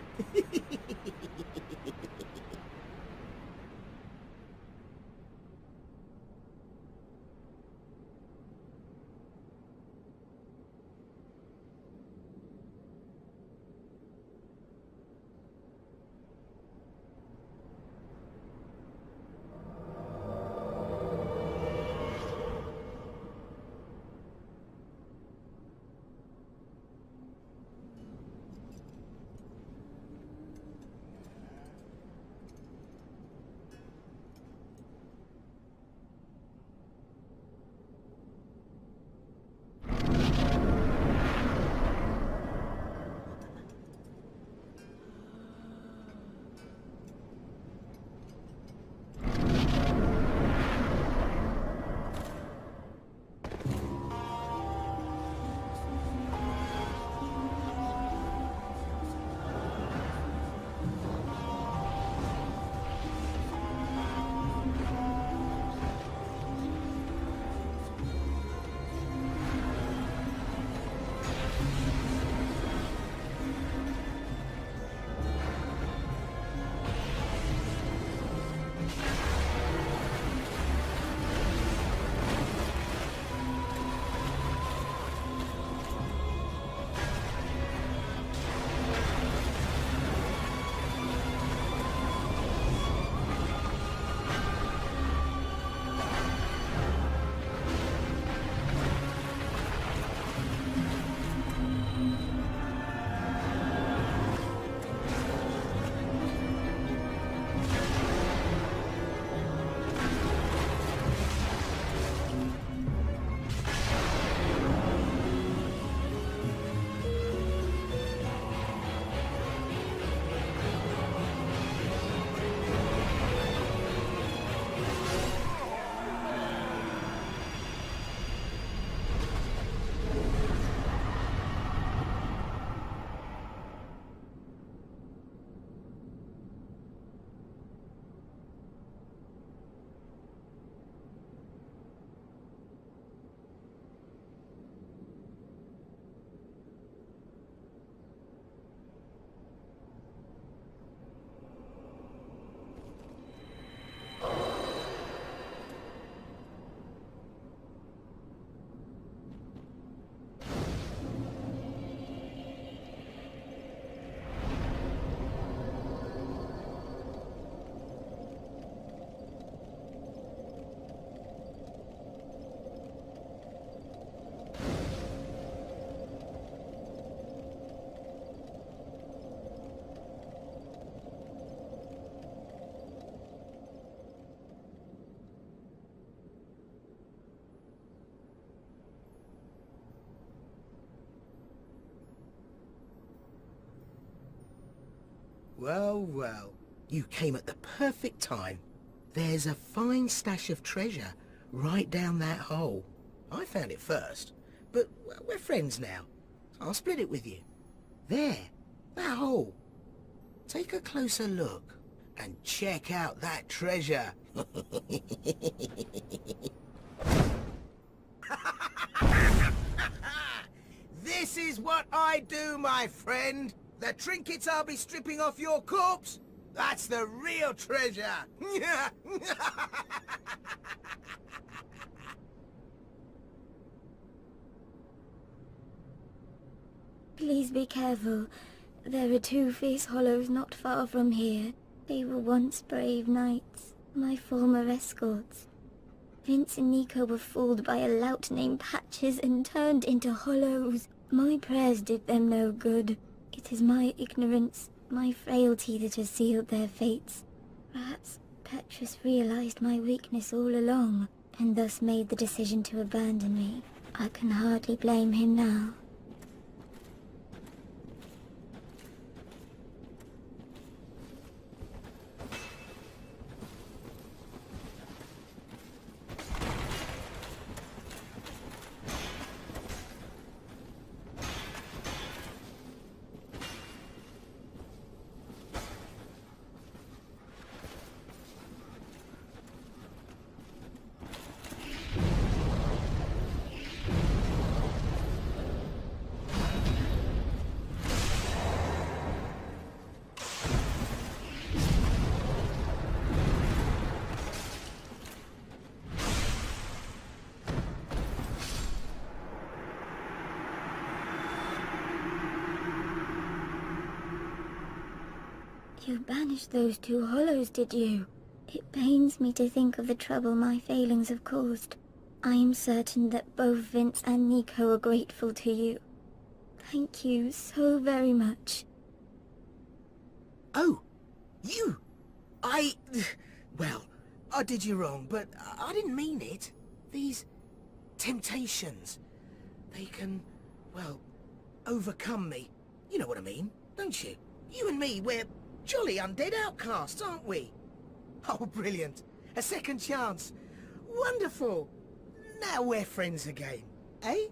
Well, well, you came at the perfect time. There's a fine stash of treasure right down that hole. I found it first, but we're friends now. I'll split it with you. There, that hole. Take a closer look and check out that treasure. This is what I do, my friend. The trinkets I'll be stripping off your corpse, that's the real treasure. Please be careful. There are two fierce hollows not far from here. They were once brave knights, my former escorts. Vince and Nico were fooled by a lout named Patches and turned into hollows. My prayers did them no good. It is my ignorance, my frailty that has sealed their fates. Perhaps Petrus realized my weakness all along, and thus made the decision to abandon me. I can hardly blame him now. You banished those two hollows, did you? It pains me to think of the trouble my failings have caused. I am certain that both Vince and Nico are grateful to you. Thank you so very much. Oh, you! Well, I did you wrong, but I didn't mean it. These temptations, they can, well, overcome me. You know what I mean, don't you? You and me, we're jolly undead outcasts, aren't we? Oh, brilliant. A second chance. Wonderful. Now we're friends again, eh?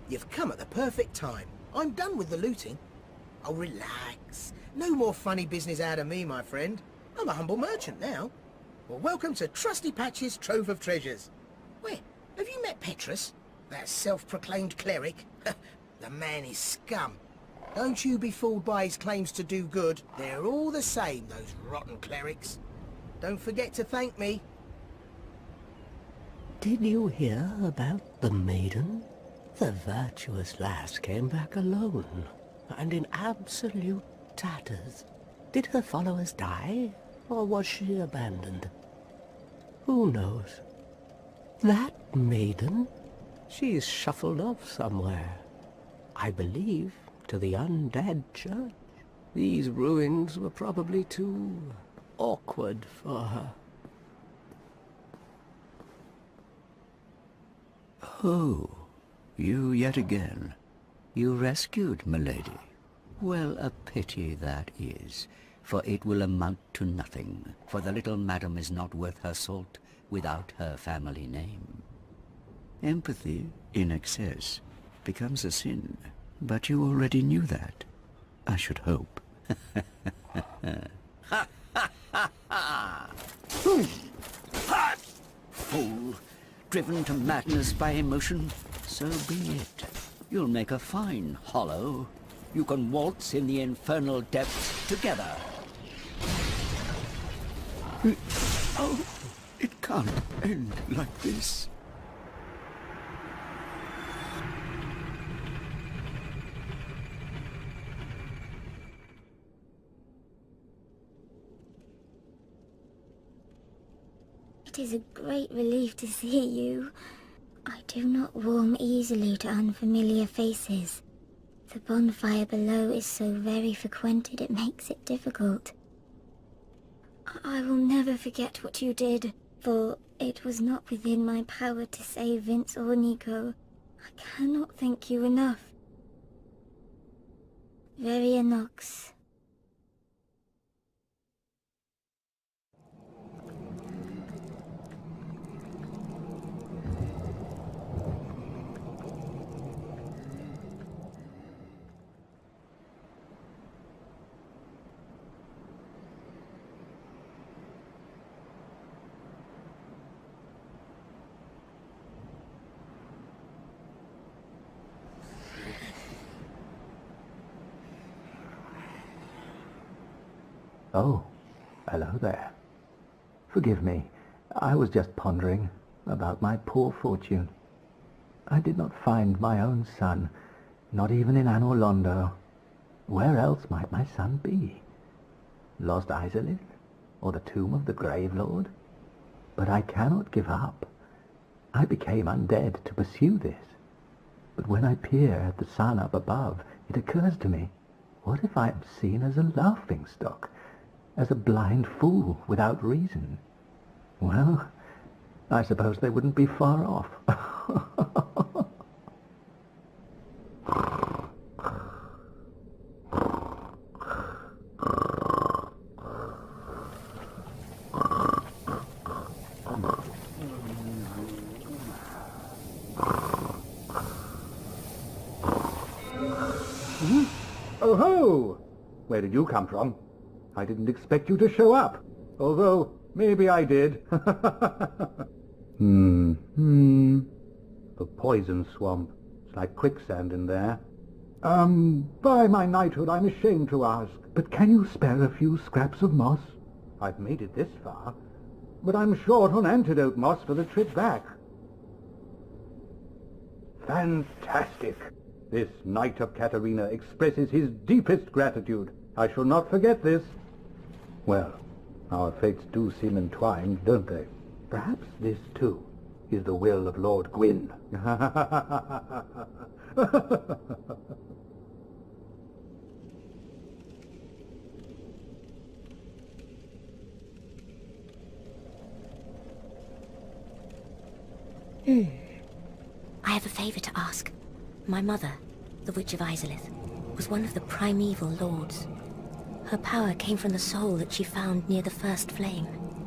You've come at the perfect time. I'm done with the looting. Oh, relax. No more funny business out of me, my friend. I'm a humble merchant now. Well, welcome to Trusty Patch's Trove of Treasures. Wait, have you met Petrus? That self-proclaimed cleric? The man is scum. Don't you be fooled by his claims to do good. They're all the same, those rotten clerics. Don't forget to thank me. Did you hear about the maiden? The virtuous lass came back alone, and in absolute tatters. Did her followers die? Or was she abandoned? Who knows? That maiden? She's shuffled off somewhere. I believe to the undead church. These ruins were probably too awkward for her. Oh, you yet again. You rescued milady. Well, a pity that is, for it will amount to nothing, for the little madam is not worth her salt without her family name. Empathy, in excess, becomes a sin, but you already knew that, I should hope. Fool! Driven to madness by emotion, so be it. You'll make a fine hollow. You can waltz in the infernal depths together. Oh, it can't end like this. It is a great relief to see you. I do not warm easily to unfamiliar faces. The bonfire below is so very frequented it makes it difficult. I will never forget what you did, for it was not within my power to save Vince or Nico. I cannot thank you enough. Veria Nox. Oh, hello there. Forgive me, I was just pondering about my poor fortune. I did not find my own son, not even in Anor Londo. Where else might my son be? Lost Izalith? Or the tomb of the Grave Lord? But I cannot give up. I became undead to pursue this. But when I peer at the sun up above, it occurs to me, what if I am seen as a laughingstock? As a blind fool without reason? Well, I suppose they wouldn't be far off. Oh ho! Where did you come from? I didn't expect you to show up. Although, maybe I did. The poison swamp. It's like quicksand in there. By my knighthood, I'm ashamed to ask, but can you spare a few scraps of moss? I've made it this far, but I'm short on antidote moss for the trip back. Fantastic! This Knight of Katarina expresses his deepest gratitude. I shall not forget this. Well, our fates do seem entwined, don't they? Perhaps this, too, is the will of Lord Gwyn. I have a favor to ask. My mother, the Witch of Izalith, was one of the primeval lords. Her power came from the soul that she found near the first flame.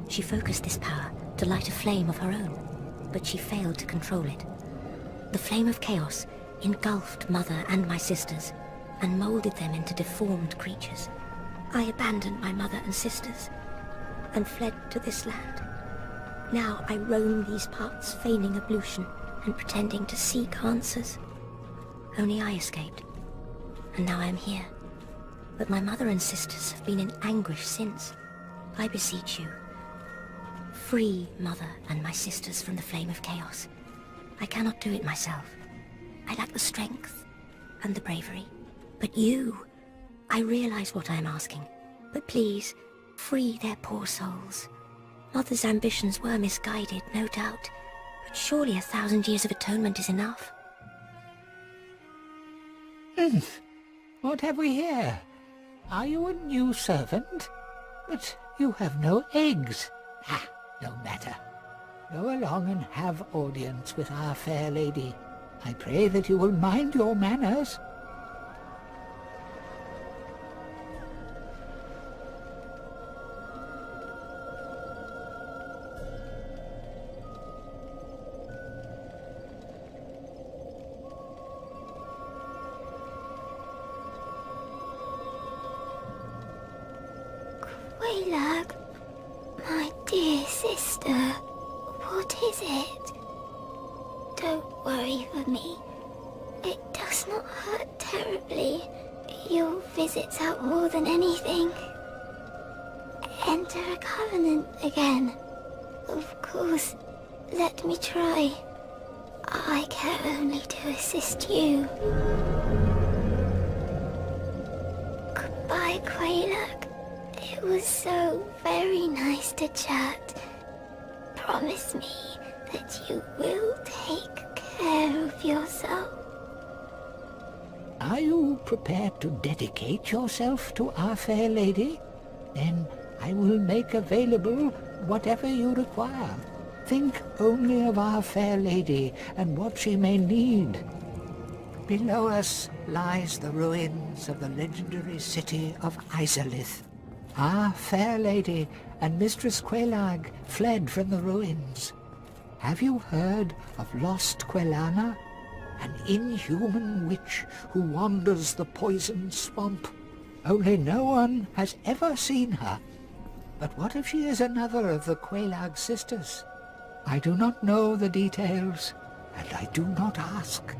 She focused this power to light a flame of her own, but she failed to control it. The flame of chaos engulfed Mother and my sisters, and molded them into deformed creatures. I abandoned my mother and sisters, and fled to this land. Now I roam these parts, feigning ablution and pretending to seek answers. Only I escaped, and now I am here. But my mother and sisters have been in anguish since. I beseech you, free Mother and my sisters from the flame of chaos. I cannot do it myself. I lack the strength and the bravery. But you, I realize what I am asking. But please, Free their poor souls. Mother's ambitions were misguided, no doubt, but surely 1,000 years of atonement is enough. What have we here? Are you a new servant? But you have no eggs. Ah, no matter. Go along and have audience with our fair lady. I pray that you will mind your manners. Quelaag, my dear sister, what is it? Don't worry for me. It does not hurt terribly. Your visits out more than anything. Enter a covenant again. Of course, let me try. I care only to assist you. Goodbye, Quelaag. It was so very nice to chat. Promise me that you will take care of yourself. Are you prepared to dedicate yourself to our fair lady? Then I will make available whatever you require. Think only of our fair lady and what she may need. Below us lies the ruins of the legendary city of Izalith. Our fair lady and Mistress Quelaag fled from the ruins. Have you heard of lost Quelana, an inhuman witch who wanders the poisoned swamp? Only no one has ever seen her. But what if she is another of the Quelaag sisters? I do not know the details, and I do not ask.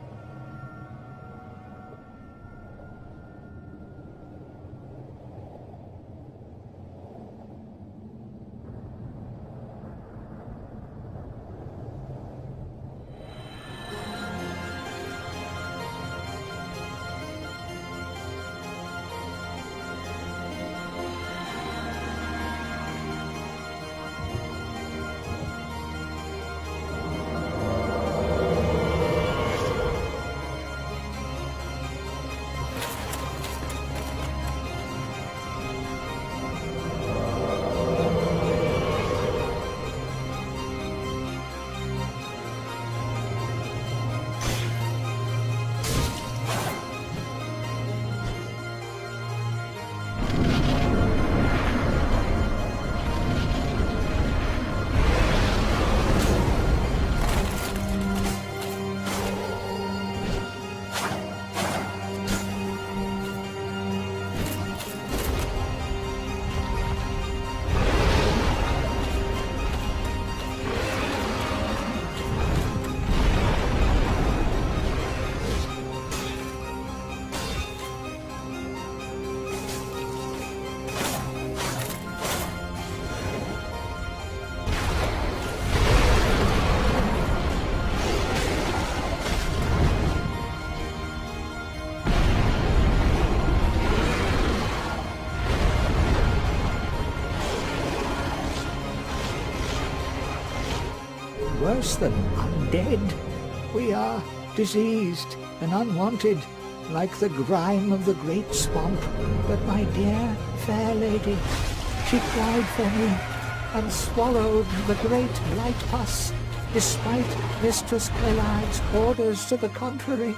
Worse than undead. We are diseased and unwanted, like the grime of the great swamp. But my dear fair lady, she cried for me and swallowed the great blight pus, despite Mistress Quelaag's orders to the contrary.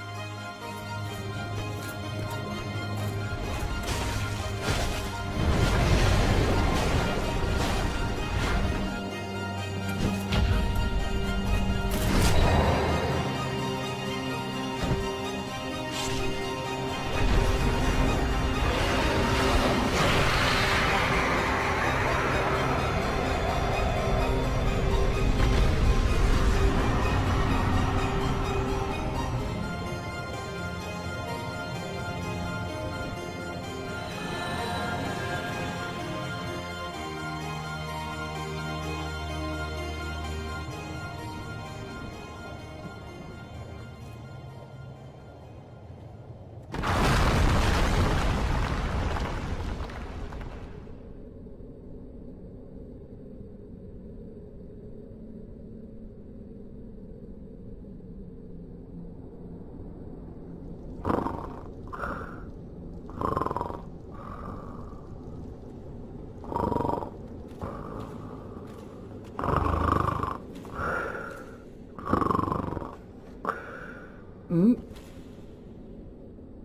Hmm?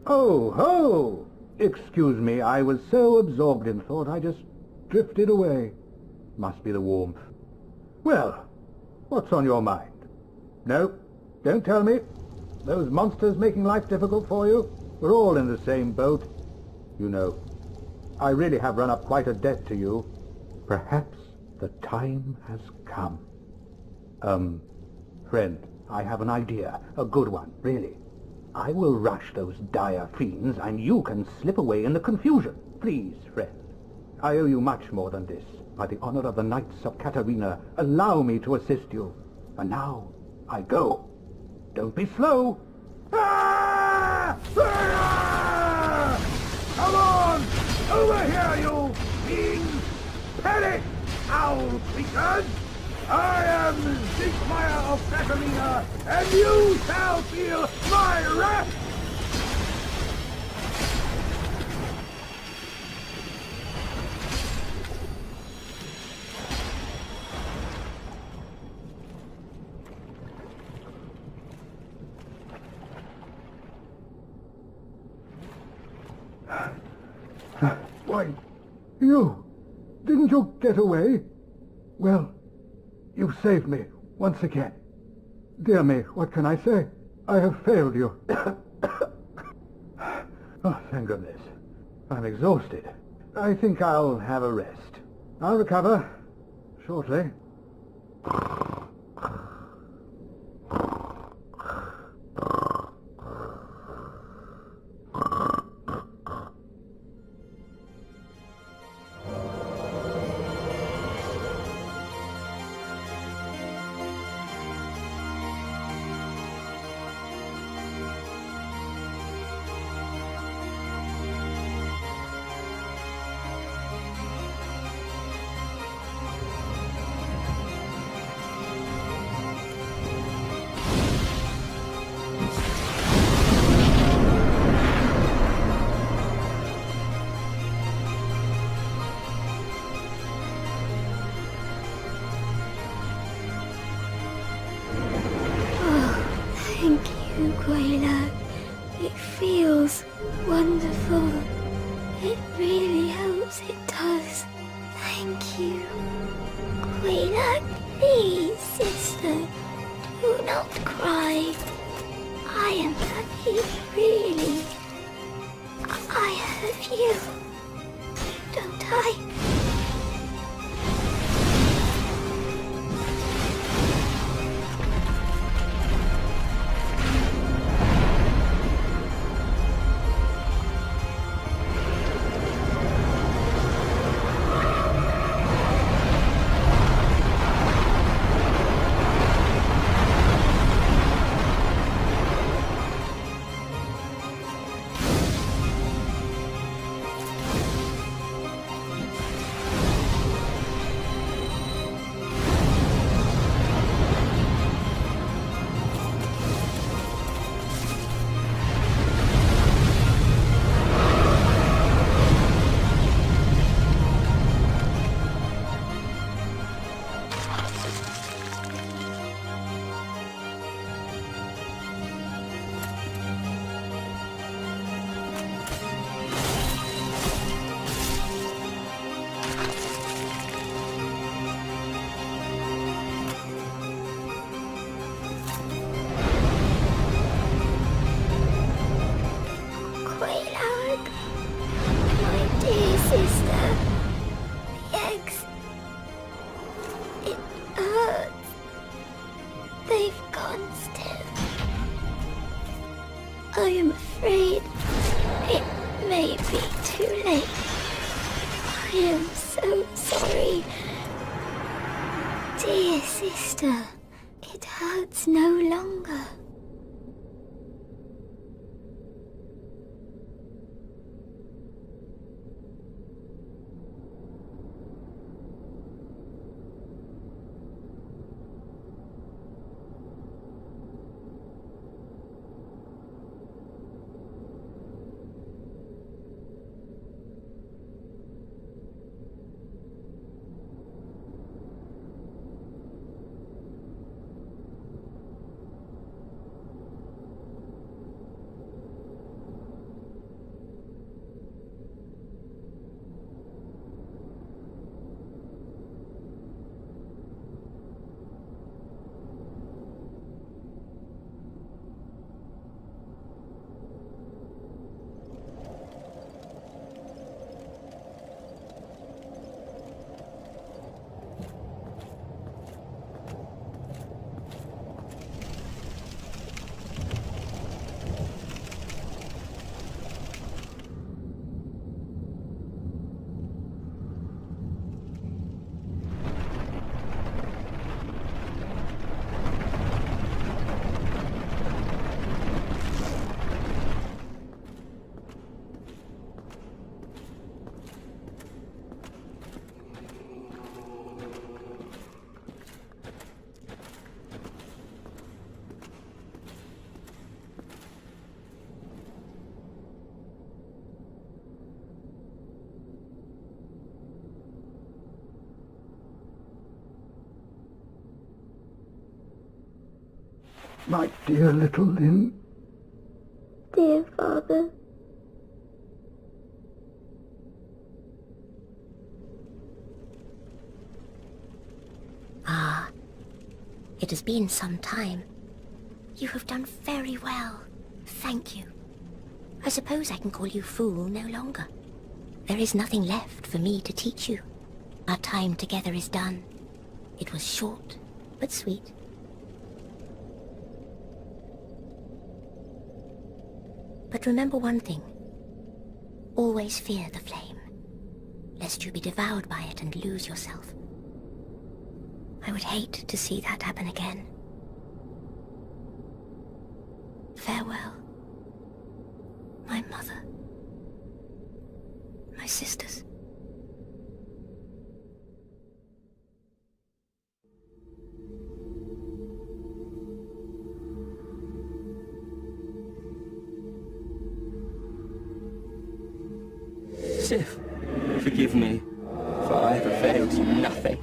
Oh, ho! Excuse me, I was so absorbed in thought I just drifted away. Must be the warmth. Well, what's on your mind? No, don't tell me. Those monsters making life difficult for you? We're all in the same boat. You know, I really have run up quite a debt to you. Perhaps the time has come. Friend, I have an idea. A good one, really. I will rush those dire fiends, and you can slip away in the confusion. Please, friend. I owe you much more than this. By the honor of the Knights of Katarina, allow me to assist you. And now, I go. Don't be slow. Ah! Ah! Come on! Over here, you fiends! Perish, owl creatures! I am Siegmeyer of Katarina, and you shall feel my wrath! Why, you! Didn't you get away? Well, you saved me once again. Dear me, what can I say? I have failed you. Oh, thank goodness. I'm exhausted. I think I'll have a rest. I'll recover shortly. Thank you, Quayla. It feels wonderful. It really helps, it does. Thank you. Quayla, please, sister, do not cry. I am happy, really. I have you, don't I? Sister, the eggs. It hurts. They've gone still. I am afraid it may be too late. I am so sorry. Dear sister, it hurts no longer. My dear little Lynn. Dear father. Ah, it has been some time. You have done very well. Thank you. I suppose I can call you fool no longer. There is nothing left for me to teach you. Our time together is done. It was short, but sweet. But remember one thing. Always fear the flame, lest you be devoured by it and lose yourself. I would hate to see that happen again. Farewell, my mother, my sisters. Sif, forgive me, for I have availed you nothing.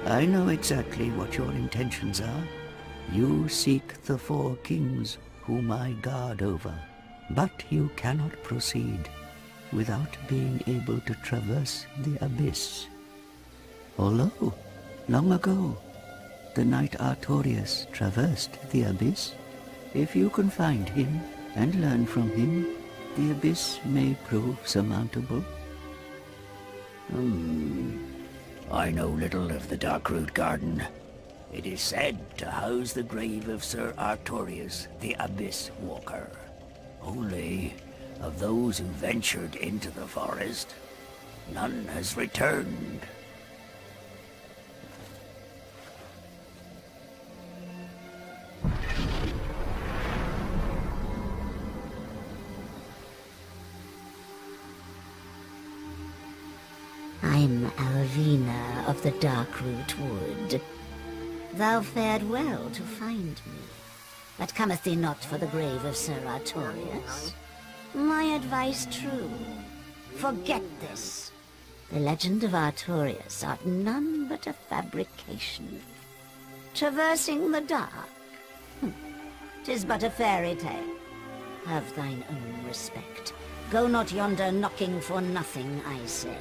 I know exactly what your intentions are. You seek the four kings whom I guard over, but you cannot proceed without being able to traverse the abyss. Although, long ago, the knight Artorius traversed the abyss. If you can find him and learn from him, the abyss may prove surmountable. I know little of the Darkroot Garden. It is said to house the grave of Sir Artorius, the Abyss Walker. Only, of those who ventured into the forest, none has returned. I'm Alvina of the Darkroot Wood. Thou fared well to find me, but cometh thee not for the grave of Sir Artorius? My advice true. Forget this. The legend of Artorius art none but a fabrication. Traversing the dark. 'Tis but a fairy tale. Have thine own respect. Go not yonder knocking for nothing, I say.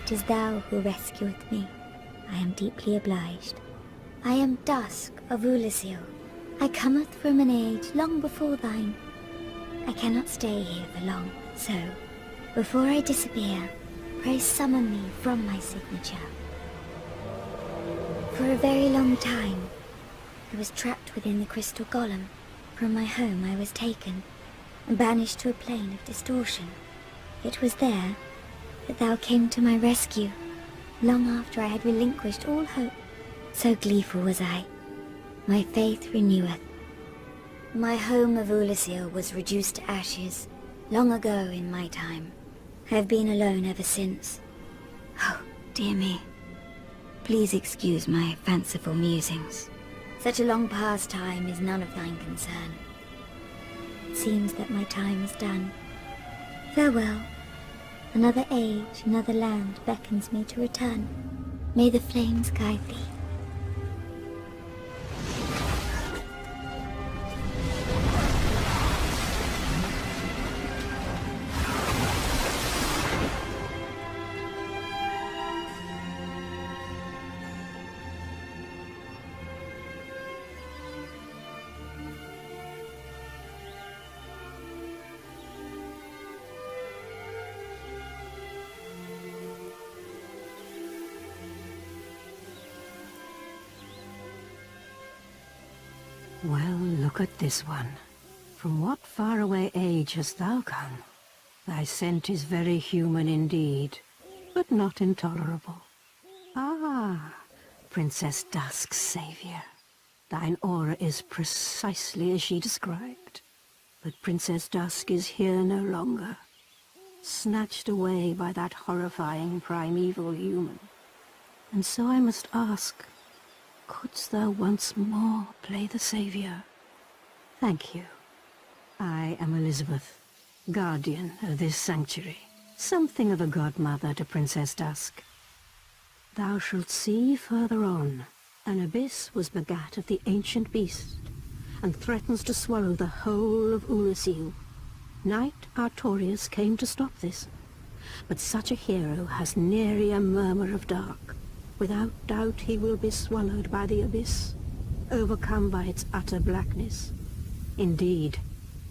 It is thou who rescueth me. I am deeply obliged. I am Dusk of Ulyssil. I cometh from an age long before thine. I cannot stay here for long, so, before I disappear, pray summon me from my signature. For a very long time, I was trapped within the crystal golem. From my home I was taken, and banished to a plane of distortion. It was there that thou came to my rescue, long after I had relinquished all hope. So gleeful was I. My faith reneweth. My home of Ulyssil was reduced to ashes, long ago in my time. I have been alone ever since. Oh, dear me. Please excuse my fanciful musings. Such a long past time is none of thine concern. It seems that my time is done. Farewell. Another age, another land beckons me to return. May the flames guide thee. Well, look at this one. From what faraway age hast thou come? Thy scent is very human indeed, but not intolerable. Ah, Princess Dusk's savior. Thine aura is precisely as she described. But Princess Dusk is here no longer, snatched away by that horrifying primeval human. And so I must ask, couldst thou once more play the savior? Thank you. I am Elizabeth, guardian of this sanctuary, something of a godmother to Princess Dusk. Thou shalt see further on, an abyss was begat of the ancient beast, and threatens to swallow the whole of Ulasil. Knight Artorius came to stop this, but such a hero has nary a murmur of dark. Without doubt he will be swallowed by the abyss, overcome by its utter blackness. Indeed,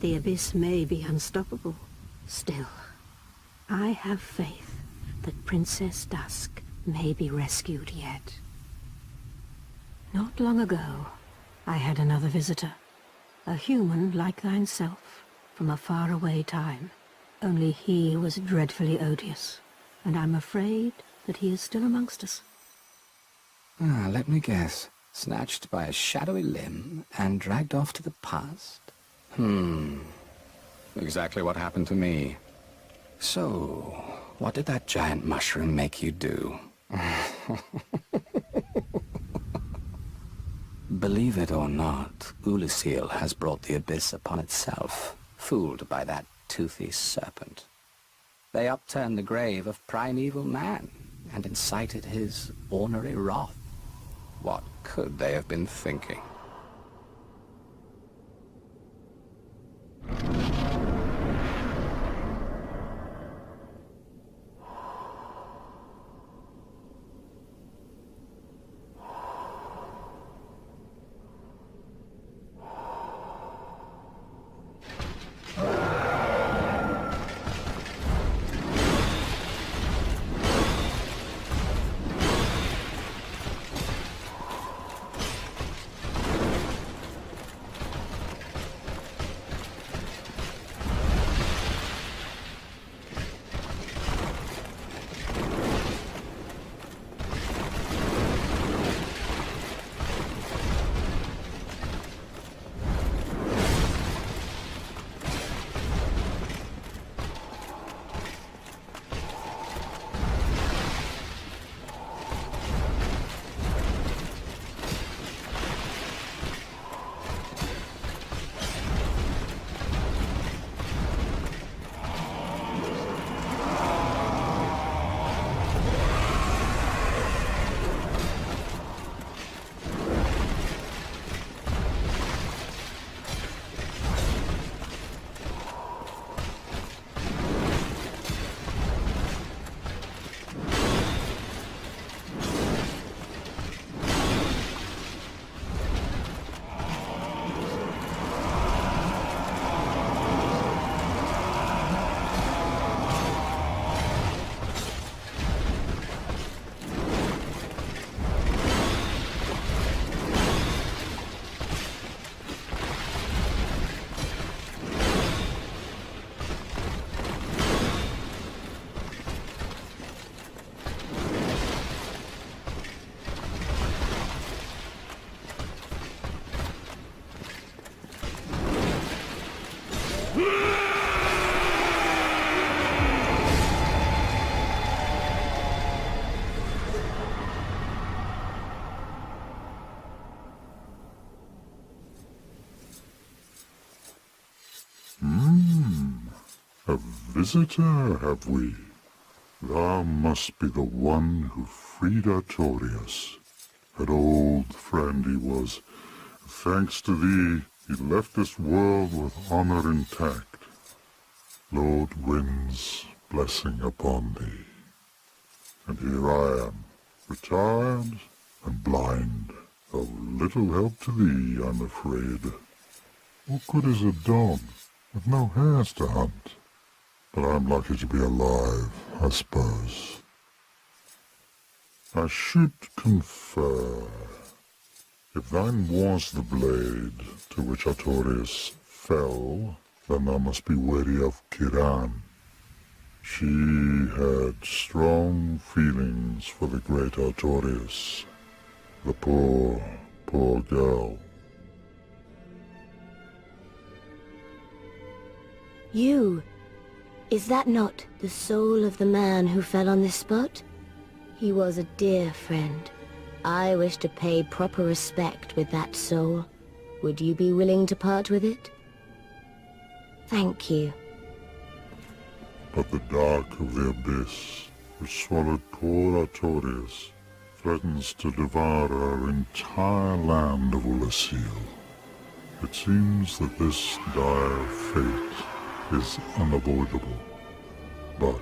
the abyss may be unstoppable. Still, I have faith that Princess Dusk may be rescued yet. Not long ago, I had another visitor, a human like thyself, from a faraway time. Only he was dreadfully odious, and I'm afraid that he is still amongst us. Let me guess. Snatched by a shadowy limb and dragged off to the past? Exactly what happened to me. So, what did that giant mushroom make you do? Believe it or not, Ulasil has brought the abyss upon itself, fooled by that toothy serpent. They upturned the grave of primeval man and incited his ornery wrath. What could they have been thinking? A visitor, have we? Thou must be the one who freed Artorius. An old friend he was. Thanks to thee, he left this world with honor intact. Lord Gwyn's blessing upon thee. And here I am, retired and blind. Of little help to thee, I'm afraid. What good is a dog with no hares to hunt? But I'm lucky to be alive, I suppose. I should confer, if thine was the blade to which Artorius fell, then thou must be wary of Kiran. She had strong feelings for the great Artorias. The poor, poor girl. You! Is that not the soul of the man who fell on this spot? He was a dear friend. I wish to pay proper respect with that soul. Would you be willing to part with it? Thank you. But the dark of the abyss, which swallowed poor Artorias, threatens to devour our entire land of Ulasil. It seems that this dire fate is unavoidable. But,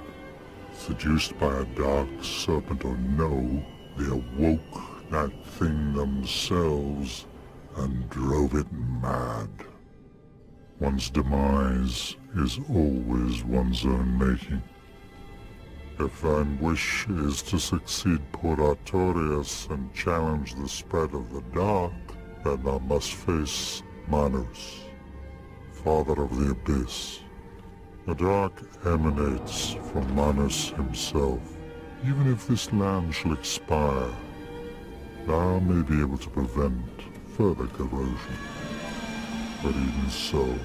seduced by a dark serpent or no, they awoke that thing themselves and drove it mad. One's demise is always one's own making. If thine wish is to succeed poor Artorias and challenge the spread of the dark, then thou must face Manus, father of the abyss. The dark emanates from Manus himself. Even if this land shall expire, thou may be able to prevent further corrosion. But even so,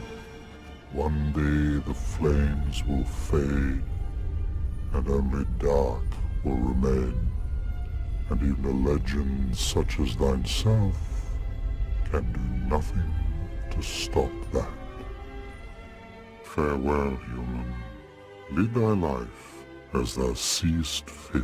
one day the flames will fade, and only dark will remain, and even a legend such as thyself can do nothing to stop that. Farewell, human. Lead thy life as thou seest fit.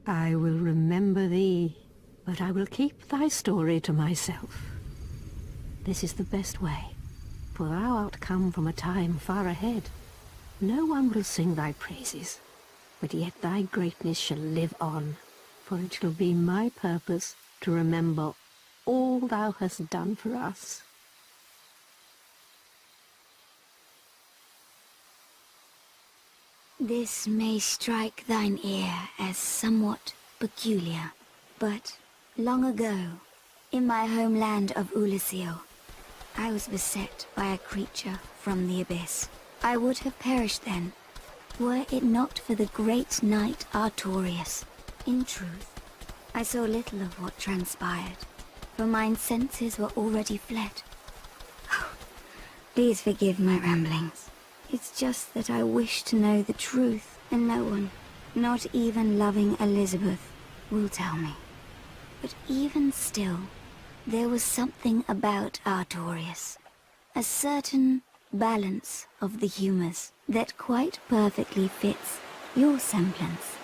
I will remember thee, but I will keep thy story to myself. This is the best way, for thou art come from a time far ahead. No one will sing thy praises, but yet thy greatness shall live on, for it shall be my purpose to remember all thou hast done for us. This may strike thine ear as somewhat peculiar, but long ago, in my homeland of Ulasil, I was beset by a creature from the abyss. I would have perished then, were it not for the great knight Artorius. In truth, I saw little of what transpired, for mine senses were already fled. Oh, please forgive my ramblings. It's just that I wish to know the truth, and no one, not even loving Elizabeth, will tell me. But even still, there was something about Artorius, a certain balance of the humors that quite perfectly fits your semblance.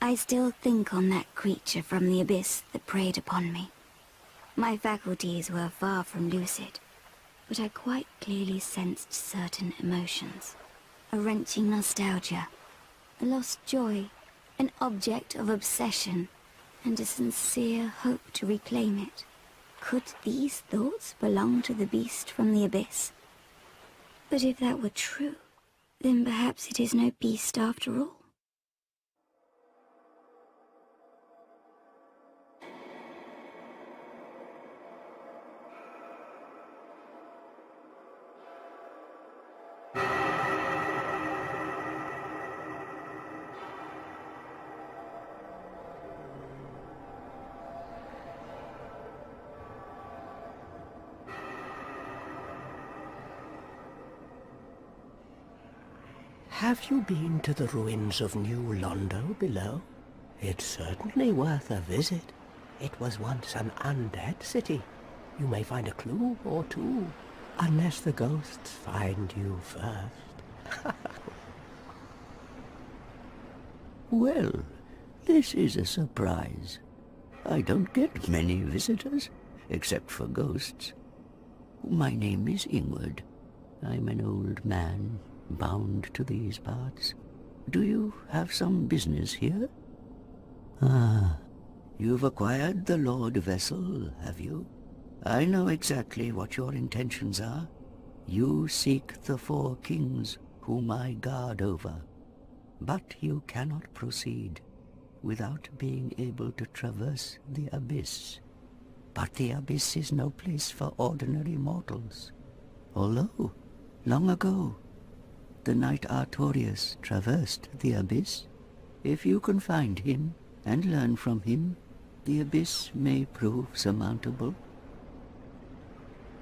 I still think on that creature from the abyss that preyed upon me. My faculties were far from lucid, but I quite clearly sensed certain emotions. A wrenching nostalgia, a lost joy, an object of obsession, and a sincere hope to reclaim it. Could these thoughts belong to the beast from the abyss? But if that were true, then perhaps it is no beast after all. Have you been to the ruins of New Londo below? It's certainly worth a visit. It was once an undead city. You may find a clue or two, unless the ghosts find you first. Well, this is a surprise. I don't get many visitors, except for ghosts. My name is Ingward. I'm an old man, bound to these parts. Do you have some business here? Ah, you've acquired the Lord Vessel, have you? I know exactly what your intentions are. You seek the 4 kings whom I guard over. But you cannot proceed without being able to traverse the abyss. But the abyss is no place for ordinary mortals. Although, long ago, the knight Artorius traversed the abyss. If you can find him and learn from him, the abyss may prove surmountable.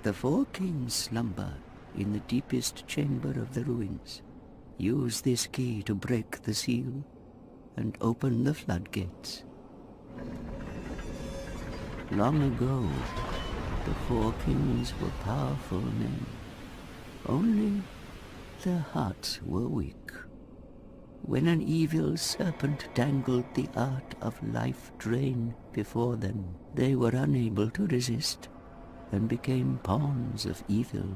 The 4 kings slumber in the deepest chamber of the ruins. Use this key to break the seal and open the floodgates. Long ago, the 4 kings were powerful men. Only their hearts were weak. When an evil serpent dangled the art of life drain before them, they were unable to resist and became pawns of evil.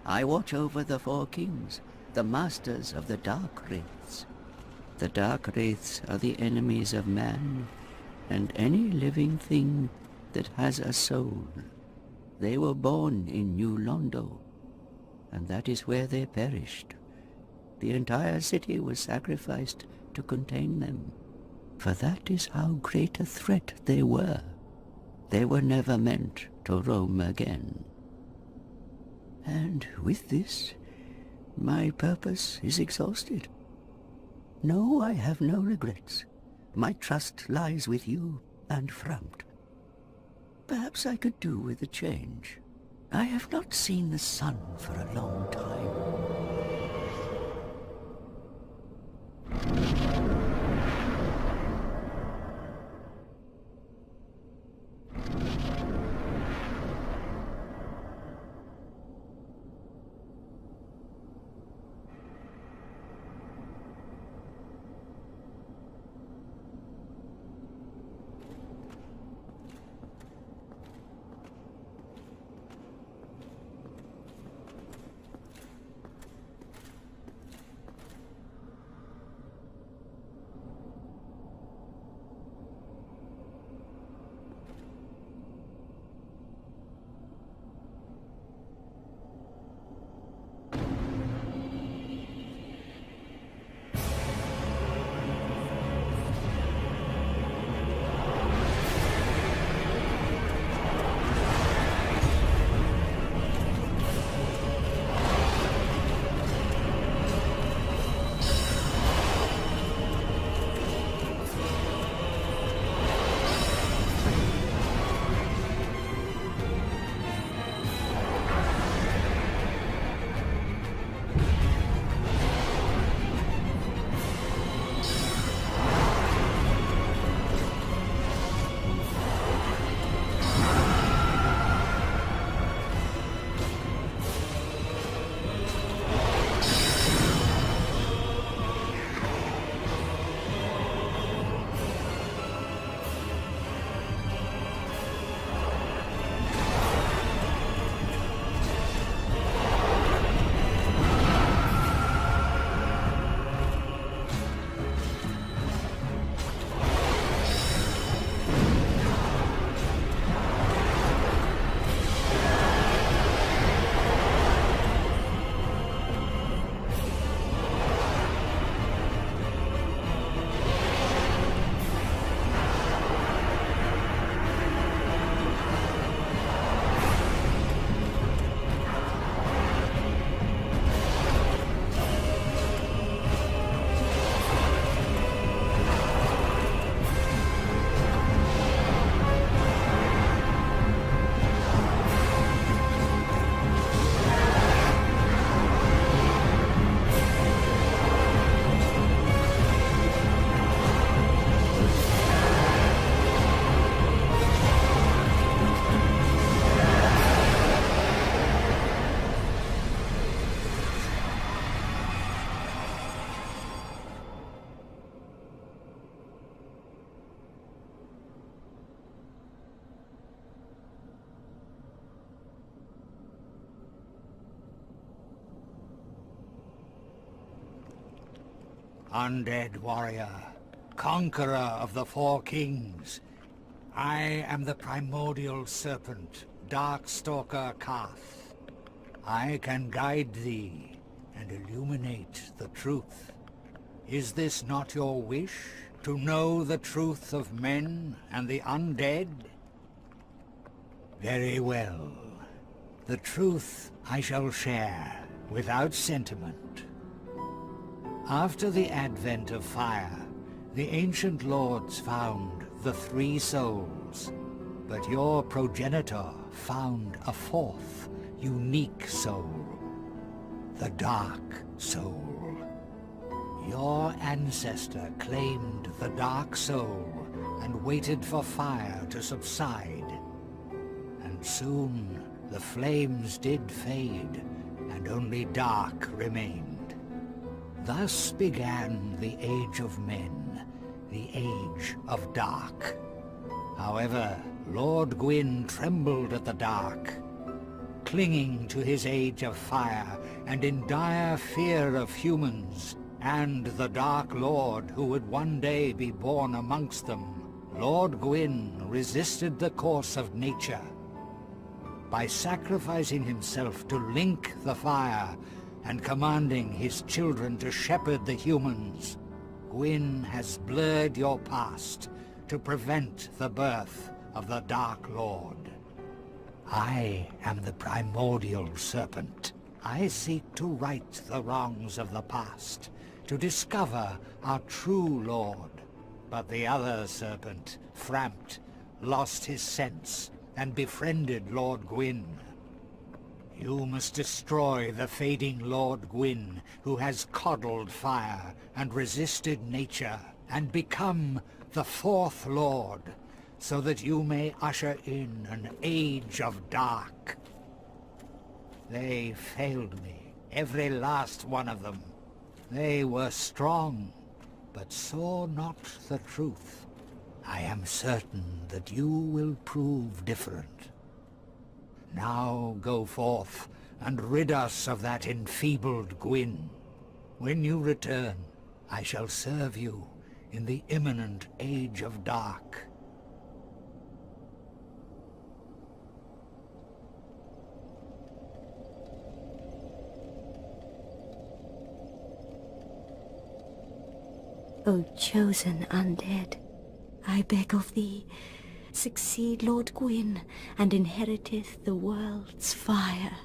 I watch over the 4 kings, the masters of the Dark Wraiths. The Dark Wraiths are the enemies of man and any living thing that has a soul. They were born in New Londo, and that is where they perished. The entire city was sacrificed to contain them, for that is how great a threat they were. They were never meant to roam again. And with this, my purpose is exhausted. No, I have no regrets. My trust lies with you and Frampt. Perhaps I could do with a change. I have not seen the sun for a long time. undead warrior, conqueror of the Four Kings. I am the primordial serpent, Darkstalker Karth. I can guide thee and illuminate the truth. Is this not your wish, to know the truth of men and the undead? Very well. The truth I shall share, without sentiment. After the advent of fire, the ancient lords found the three souls, but your progenitor found a fourth, unique soul, the Dark Soul. Your ancestor claimed the Dark Soul and waited for fire to subside. And soon the flames did fade, and only dark remained. Thus began the Age of Men, the Age of Dark. However, Lord Gwyn trembled at the dark, clinging to his Age of Fire and in dire fear of humans and the Dark Lord who would one day be born amongst them. Lord Gwyn resisted the course of nature. By sacrificing himself to link the fire and commanding his children to shepherd the humans, Gwyn has blurred your past to prevent the birth of the Dark Lord. I am the primordial serpent. I seek to right the wrongs of the past, to discover our true Lord. But the other serpent, Frampt, lost his sense and befriended Lord Gwyn. You must destroy the fading Lord Gwyn, who has coddled fire and resisted nature, and become the fourth Lord, so that you may usher in an age of dark. They failed me, every last one of them. They were strong, but saw not the truth. I am certain that you will prove different. Now go forth and rid us of that enfeebled Gwyn. When you return, I shall serve you in the imminent Age of Dark. O chosen undead, I beg of thee, succeed Lord Gwyn, and inheriteth the world's fire.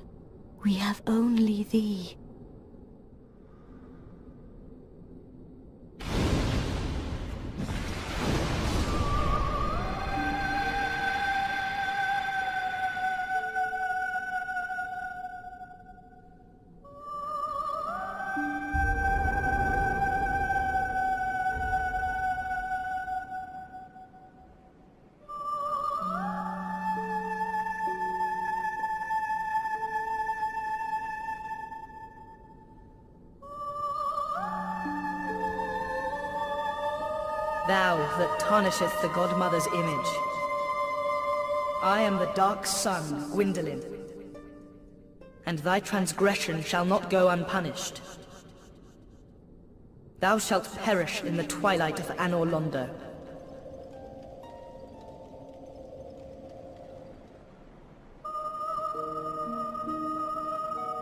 We have only thee. Thou that tarnisheth the Godmother's image. I am the dark sun, Gwyndolin, and thy transgression shall not go unpunished. Thou shalt perish in the twilight of Anor Londo.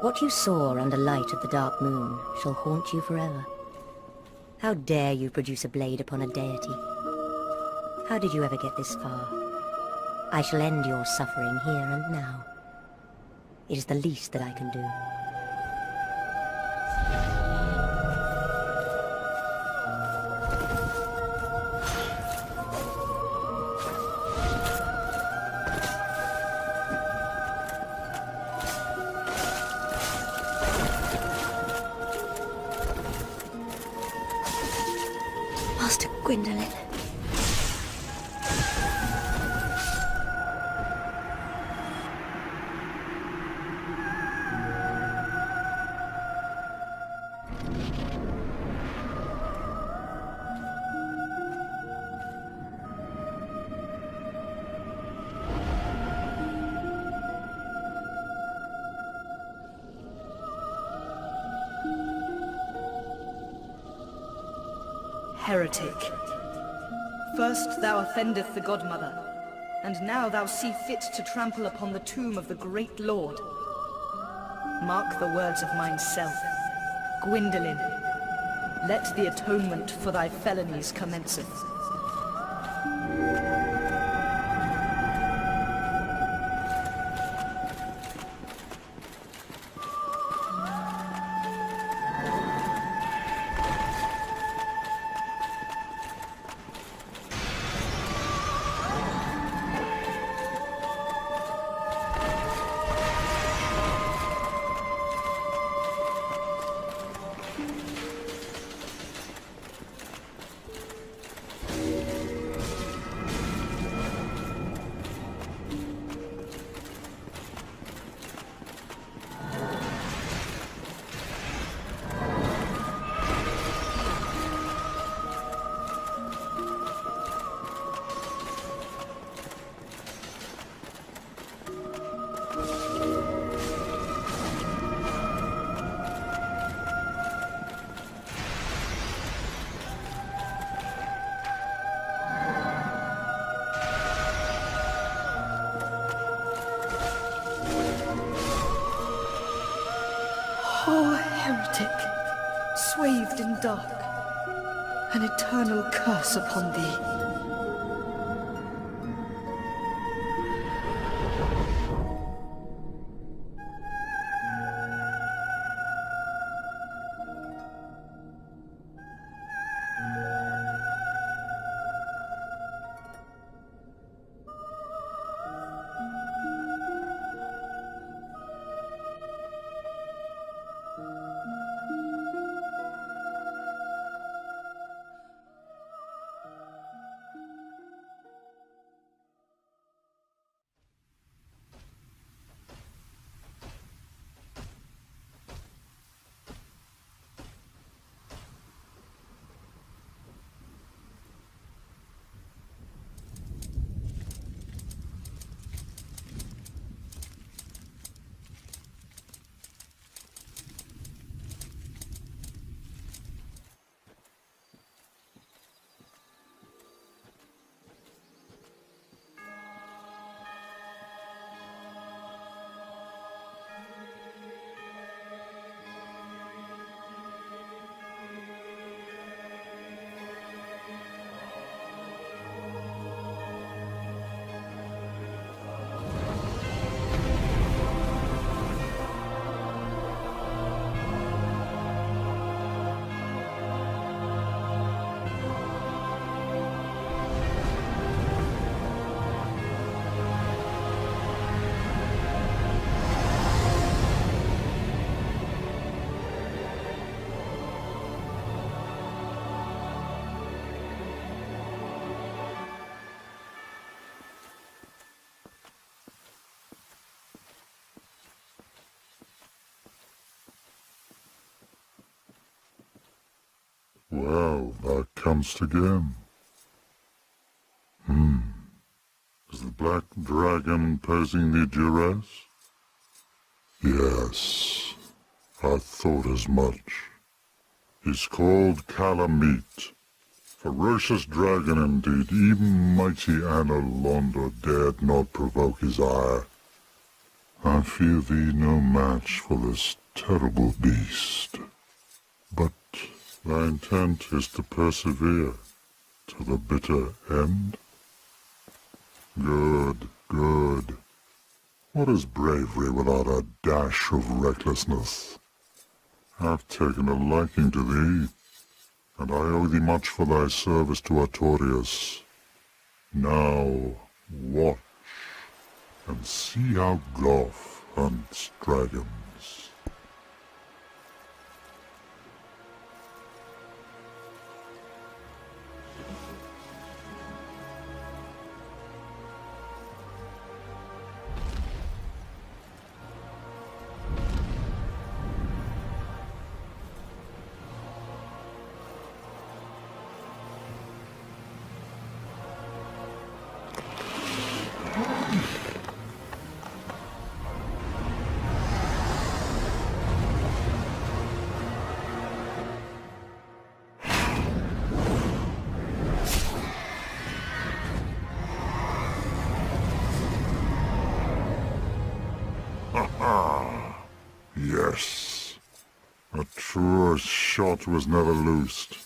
What you saw under light of the dark moon shall haunt you forever. How dare you produce a blade upon a deity? How did you ever get this far? I shall end your suffering here and now. It is the least that I can do. Master Gwyndolin. heretic. First thou offendeth the Godmother, and now thou see fit to trample upon the tomb of the great Lord. Mark the words of mine self. Gwyndolin, let the atonement for thy felonies commenceth. O heretic, swathed in dark, an eternal curse upon thee. Well, that comes again. Is the black dragon posing the duress? Yes, I thought as much. He's called Calamite. Ferocious dragon indeed. Even mighty Anna Londa dared not provoke his ire. I fear thee no match for this terrible beast. But thy intent is to persevere to the bitter end? Good, good. What is bravery without a dash of recklessness? I've taken a liking to thee, and I owe thee much for thy service to Artorias. Now, watch, and see how Goth hunts dragons. shot was never loosed.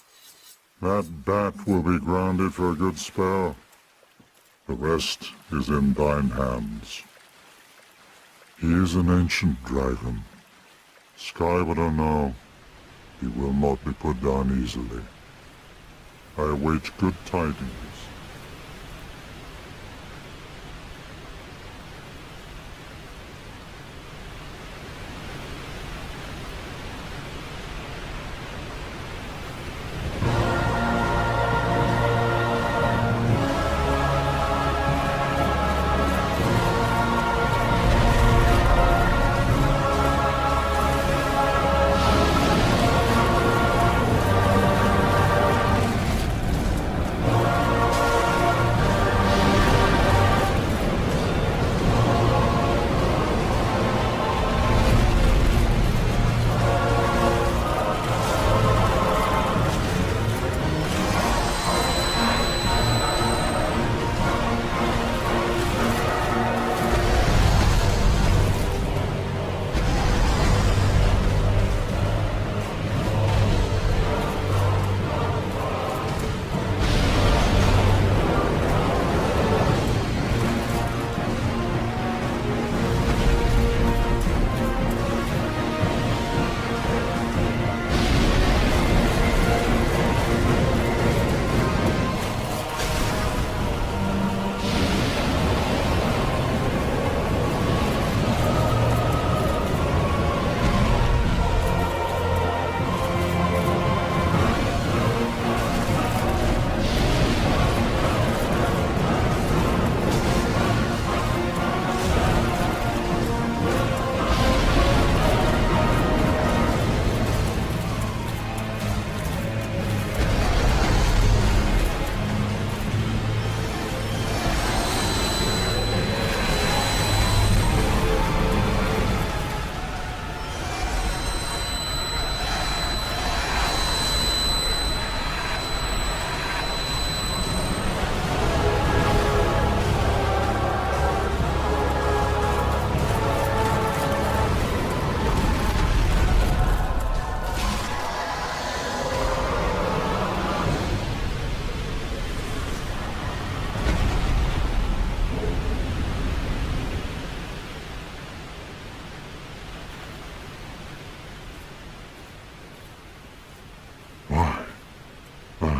That bat will be grounded for a good spell. The rest is in thine hands. He is an ancient dragon. Skyward or no, he will not be put down easily. I await good tidings.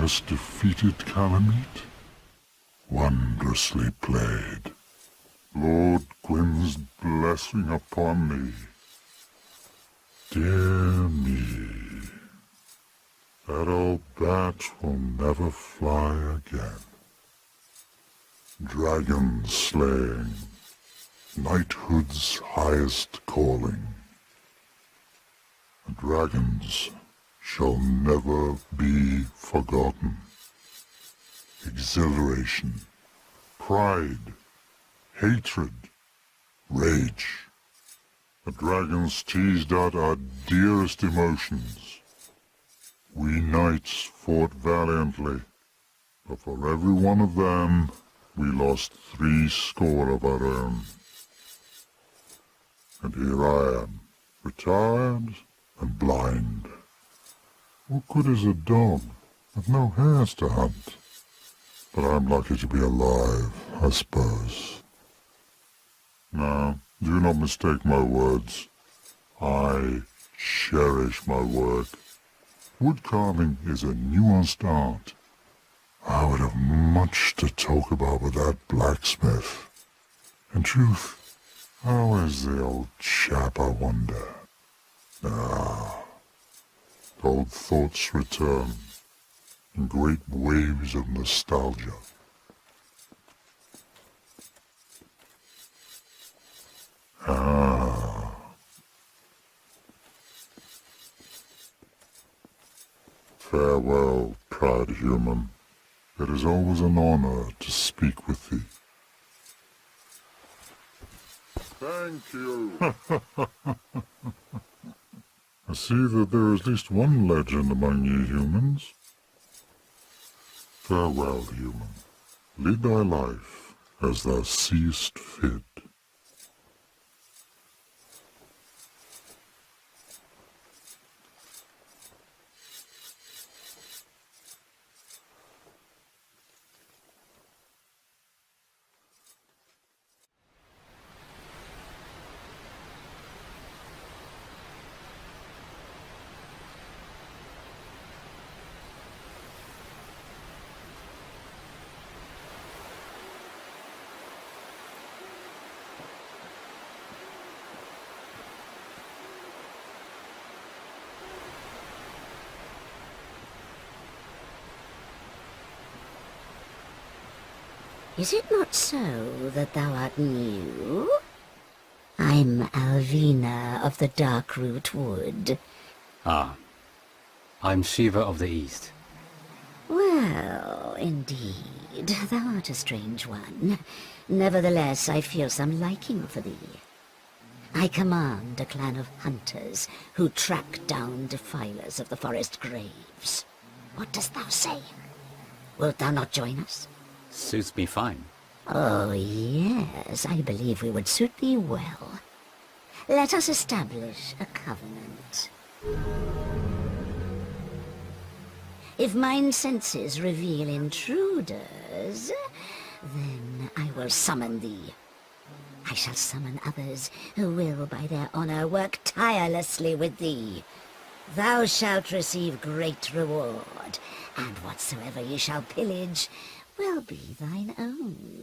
Hast defeated Calamite? Wondrously played. Lord Gwyn's blessing upon thee. Dear me, that old bat will never fly again. Dragon slaying, knighthood's highest calling. The dragons shall never be forgotten. Exhilaration, pride, hatred, rage. The dragons teased out our dearest emotions. We knights fought valiantly, but for every one of them, we lost 70 of our own. And here I am, retired and blind. What good is a dog with no hares to hunt? But I'm lucky to be alive, I suppose. Now, do not mistake my words. I cherish my work. Wood carving is a nuanced art. I would have much to talk about with that blacksmith. In truth, how is the old chap, I wonder? Old thoughts return in great waves of nostalgia. Farewell, proud human. It is always an honor to speak with thee. Thank you. I see that there is at least one legend among ye humans. Farewell, human. Lead thy life as thou seest fit. Is it not so that thou art new? I'm Alvina of the Darkroot Wood. Ah, I'm Shiva of the East. Well, indeed, thou art a strange one. Nevertheless, I feel some liking for thee. I command a clan of hunters who track down defilers of the forest graves. What dost thou say? Wilt thou not join us? Suits me fine. Oh, yes, I believe we would suit thee well. Let us establish a covenant. If mine senses reveal intruders, then I will summon thee. I shall summon others who will, by their honor, work tirelessly with thee. Thou shalt receive great reward, and whatsoever ye shall pillage will be thine own.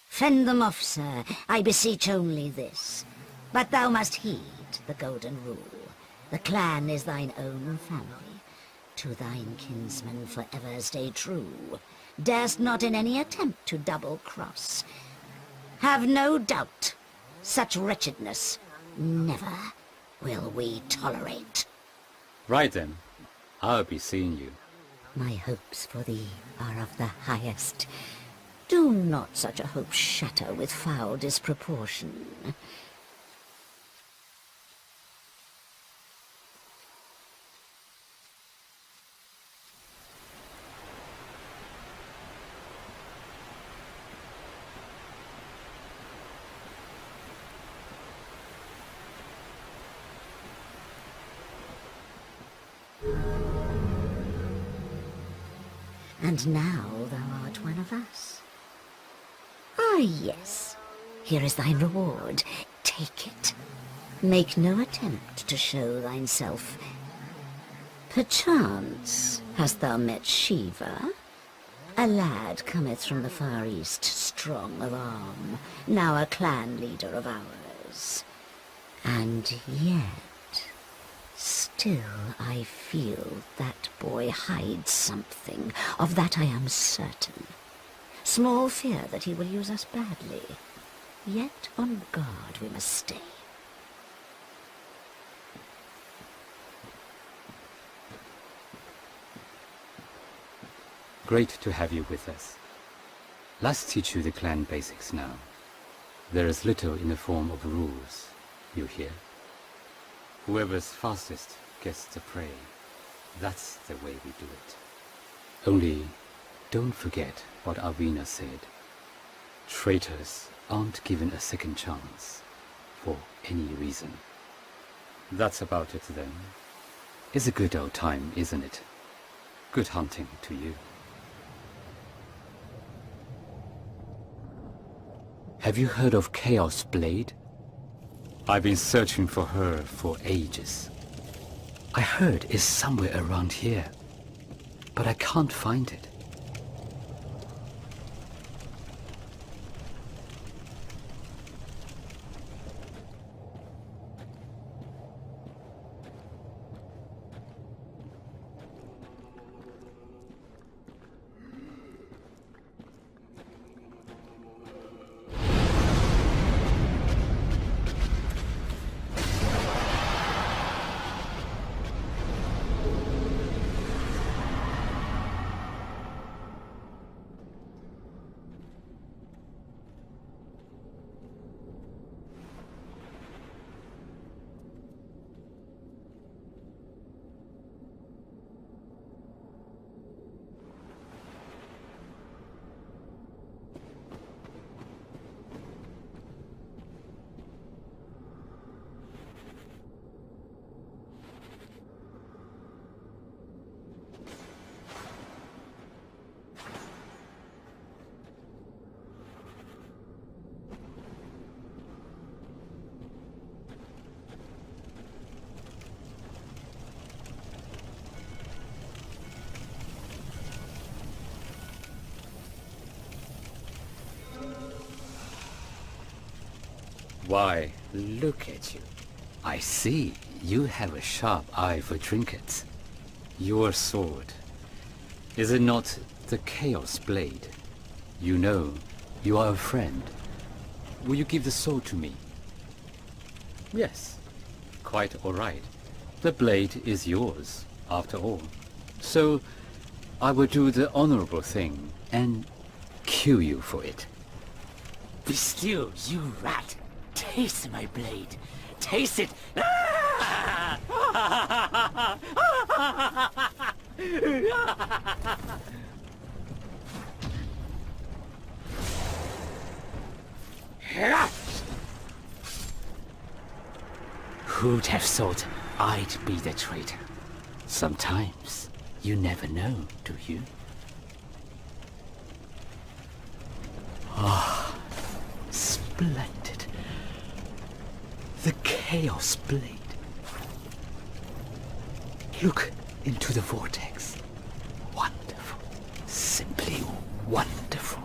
Fend them off, sir, I beseech only this. But thou must heed the golden rule. The clan is thine own family. To thine kinsman forever stay true. Darest not in any attempt to double-cross. Have no doubt, such wretchedness never will we tolerate. Right then, I'll be seeing you. My hopes for thee are of the highest. Do not such a hope shatter with foul disproportion. And now thou art one of us. Ah, yes. Here is thy reward. Take it. Make no attempt to show thyself. Perchance hast thou met Shiva? A lad cometh from the far east, strong of arm, now a clan leader of ours. And yet, still I feel that boy hides something. Of that I am certain. Small fear that he will use us badly. Yet on guard we must stay. Great to have you with us. Let's teach you the clan basics now. There is little in the form of rules, you hear? Whoever's fastest gets the prey. That's the way we do it. Only, don't forget what Alvina said. Traitors aren't given a second chance, for any reason. That's about it then. It's a good old time, isn't it? Good hunting to you. Have you heard of Chaos Blade? I've been searching for her for ages. I heard it's somewhere around here, but I can't find it. Why, look at you. I see you have a sharp eye for trinkets. Your sword. Is it not the Chaos Blade? You know, you are a friend. Will you give the sword to me? Yes, quite all right. The blade is yours, after all. So, I will do the honorable thing and kill you for it. Be still, you rat! Taste my blade! Taste it! Who'd have thought I'd be the traitor? Sometimes you never know, do you? Ah, splendid. The Chaos Blade. Look into the vortex. Wonderful. Simply wonderful.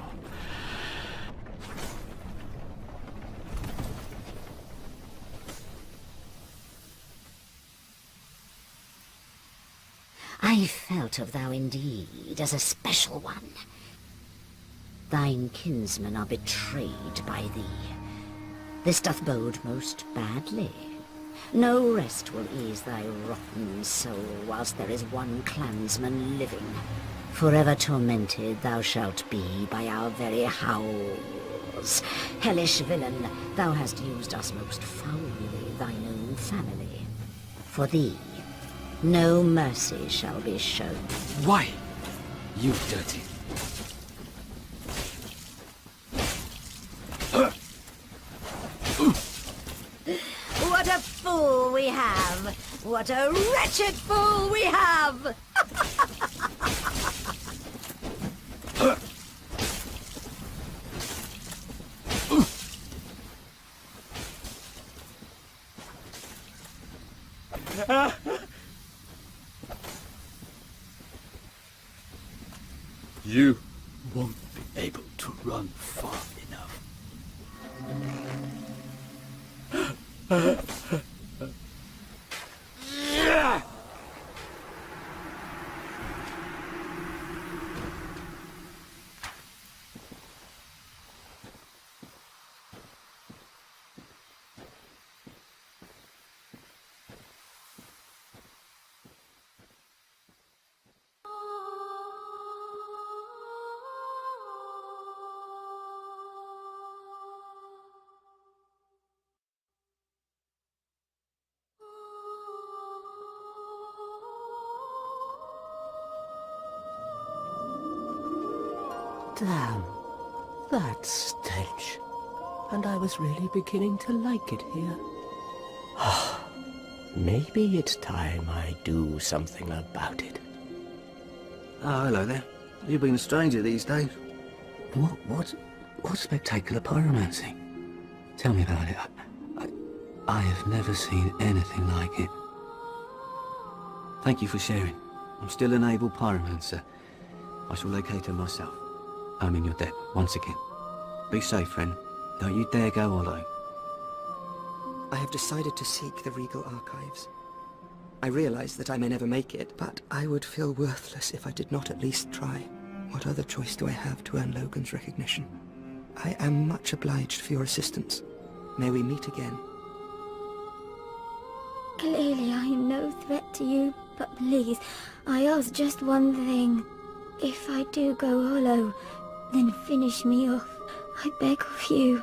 I felt of thou indeed as a special one. Thine kinsmen are betrayed by thee. This doth bode most badly. No rest will ease thy rotten soul whilst there is one clansman living. Forever tormented thou shalt be by our very howls. Hellish villain, thou hast used us most foully, thine own family. For thee, no mercy shall be shown. Why? You dirty... What a fool we have! What a wretched fool we have! You won't be able to run far enough. Damn, that stench. And I was really beginning to like it here. Maybe it's time I do something about it. Oh, hello there. You've been a stranger these days. What's spectacular pyromancy? Tell me about it. I have never seen anything like it. Thank you for sharing. I'm still an able pyromancer. I shall locate her myself. I'm in your debt, once again. Be safe, friend. Don't you dare go hollow. I have decided to seek the Regal Archives. I realize that I may never make it, but I would feel worthless if I did not at least try. What other choice do I have to earn Logan's recognition? I am much obliged for your assistance. May we meet again. Clearly I am no threat to you, but please, I ask just one thing. If I do go hollow, then finish me off. I beg of you.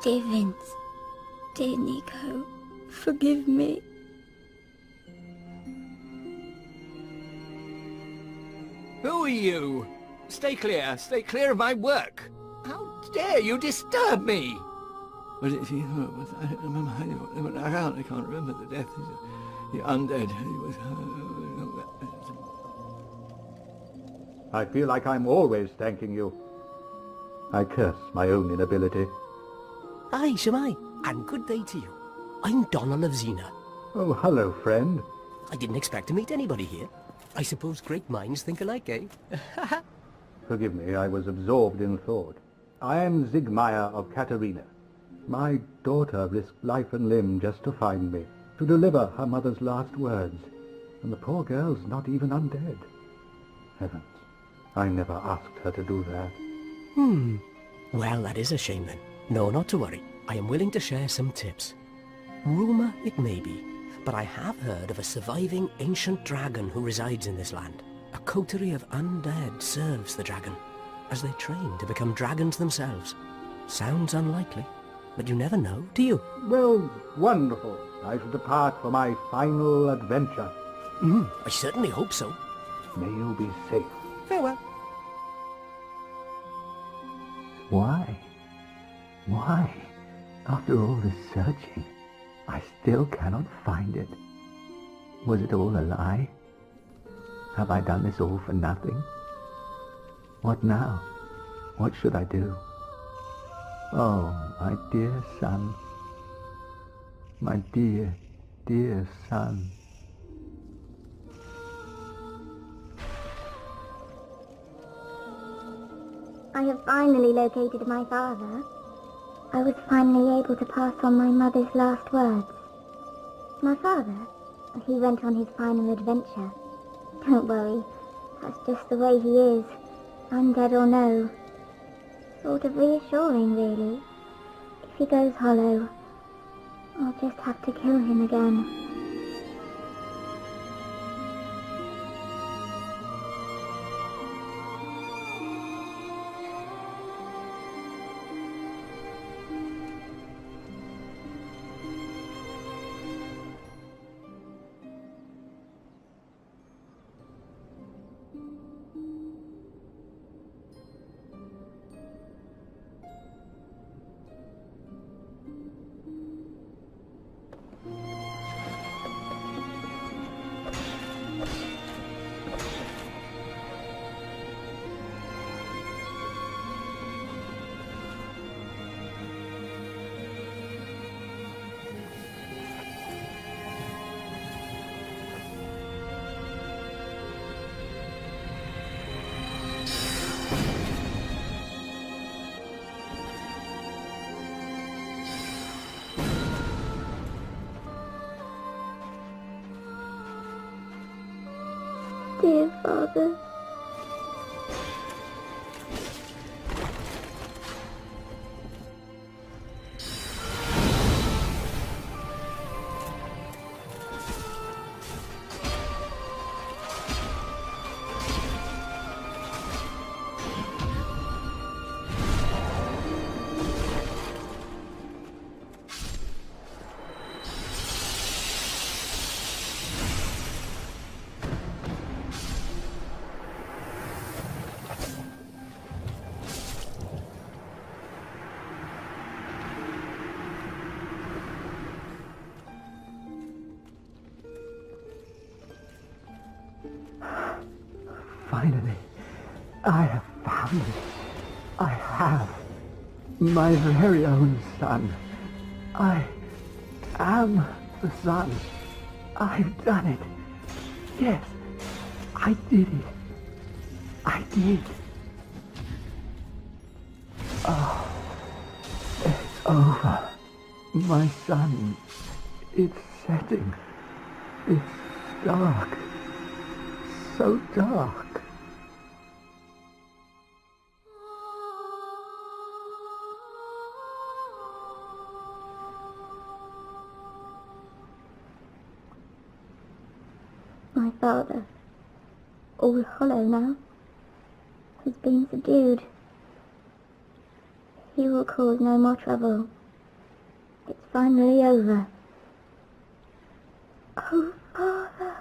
Dear Vince, dear Nico, forgive me. Who are you? Stay clear of my work. How dare you disturb me? But if you I don't remember, I can't remember the death. The undead. He was... I feel like I'm always thanking you. I curse my own inability. Aye, Shemai, and good day to you. I'm Donald of Xena. Oh, hello, friend. I didn't expect to meet anybody here. I suppose great minds think alike, eh? Forgive me, I was absorbed in thought. I am Zigmire of Katerina. My daughter risked life and limb just to find me, to deliver her mother's last words, and the poor girl's not even undead. Heavens, I never asked her to do that. Well, that is a shame then. No, not to worry. I am willing to share some tips. Rumour it may be, but I have heard of a surviving ancient dragon who resides in this land. A coterie of undead serves the dragon, as they train to become dragons themselves. Sounds unlikely, but you never know, do you? Well, wonderful. I shall depart for my final adventure. I certainly hope so. May you be safe. Farewell. Why? Why? After all this searching, I still cannot find it. Was it all a lie? Have I done this all for nothing? What now? What should I do? Oh, my dear son. My dear, dear son. I have finally located my father. I was finally able to pass on my mother's last words. My father, he went on his final adventure. Don't worry, that's just the way he is, undead or no. Sort of reassuring, really. If he goes hollow, I'll just have to kill him again. Dear Father. Finally, I have found it. I have. My very own son. I am the son. I've done it. Yes, I did it. I did. Oh, it's over. My son, it's setting. It's dark. So dark. My father, all hollow now, has been subdued. He will cause no more trouble. It's finally over. Oh, Father!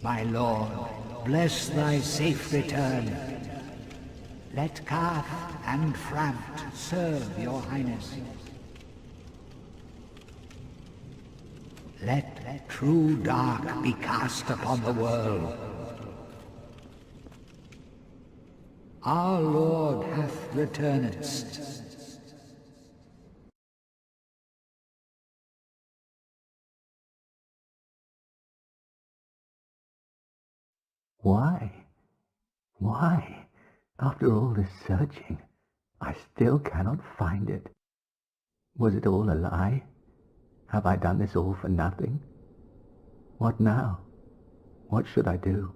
My lord, bless thy safe return. Let Cath and Frampt serve your highness. Let true dark be cast upon the world. Our Lord hath returnedst. Why? Why? After all this searching, I still cannot find it. Was it all a lie? Have I done this all for nothing? What now? What should I do?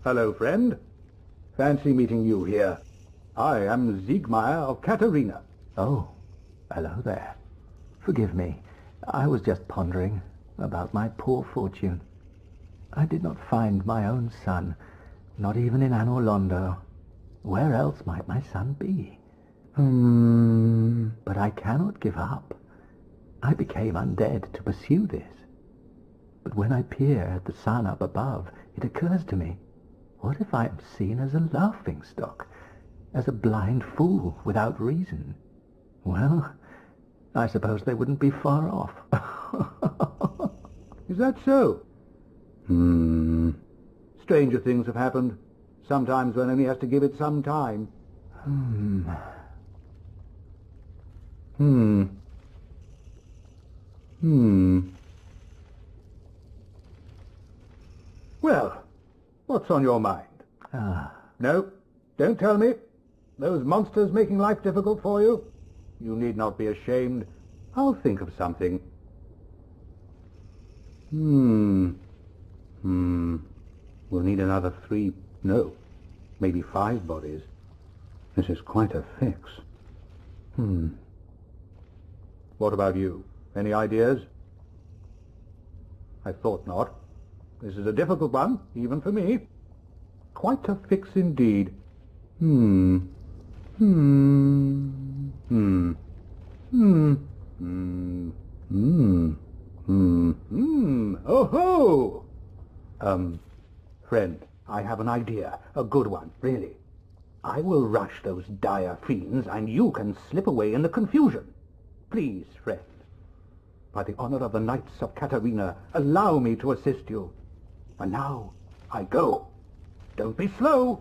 Hello, friend. Fancy meeting you here. I am Siegmeyer of Katerina. Oh, hello there. Forgive me. I was just pondering about my poor fortune. I did not find my own son, not even in Anor Londo. Where else might my son be? But I cannot give up. I became undead to pursue this. But when I peer at the sun up above, it occurs to me, what if I am seen as a laughingstock, as a blind fool without reason? Well, I suppose they wouldn't be far off. Is that so? Stranger things have happened. Sometimes one only has to give it some time. Well, what's on your mind? No, don't tell me. Those monsters making life difficult for you? You need not be ashamed. I'll think of something. We'll need another 3, no, maybe 5 bodies. This is quite a fix. What about you? Any ideas? I thought not. This is a difficult one, even for me. Quite a fix indeed. Oh-ho! Friend, I have an idea. A good one, really. I will rush those dire fiends, and you can slip away in the confusion. Please, friend. By the honor of the Knights of Katerina, allow me to assist you. And now, I go. Don't be slow.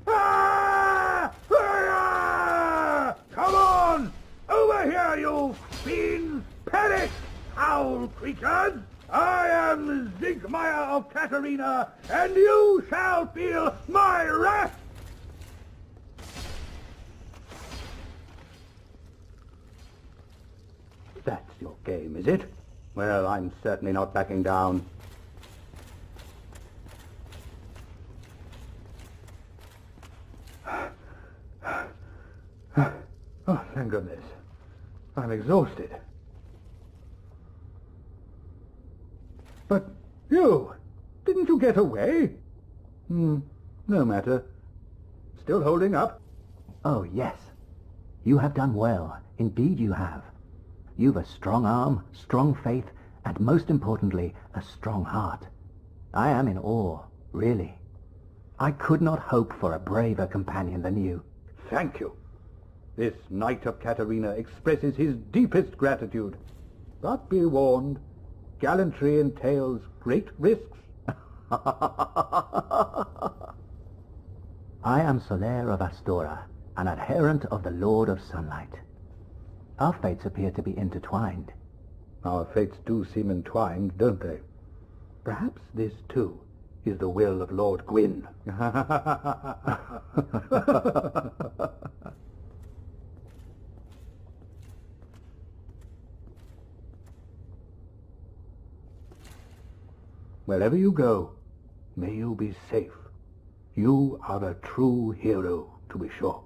Ah! Ah! Come on! Over here, you fiends! Perish, foul creatures! I am Siegmeyer of Katerina, and you shall feel my wrath! That's your game, is it? Well, I'm certainly not backing down. Oh, thank goodness. I'm exhausted. But you, didn't you get away? No matter. Still holding up? Oh, yes. You have done well. Indeed you have. You've a strong arm, strong faith, and most importantly, a strong heart. I am in awe, really. I could not hope for a braver companion than you. Thank you. This Knight of Katerina expresses his deepest gratitude. But be warned, gallantry entails great risks. I am Solaire of Astora, an adherent of the Lord of Sunlight. Our fates appear to be intertwined. Our fates do seem entwined, don't they? Perhaps this, too, is the will of Lord Gwyn. Wherever you go, may you be safe. You are a true hero, to be sure.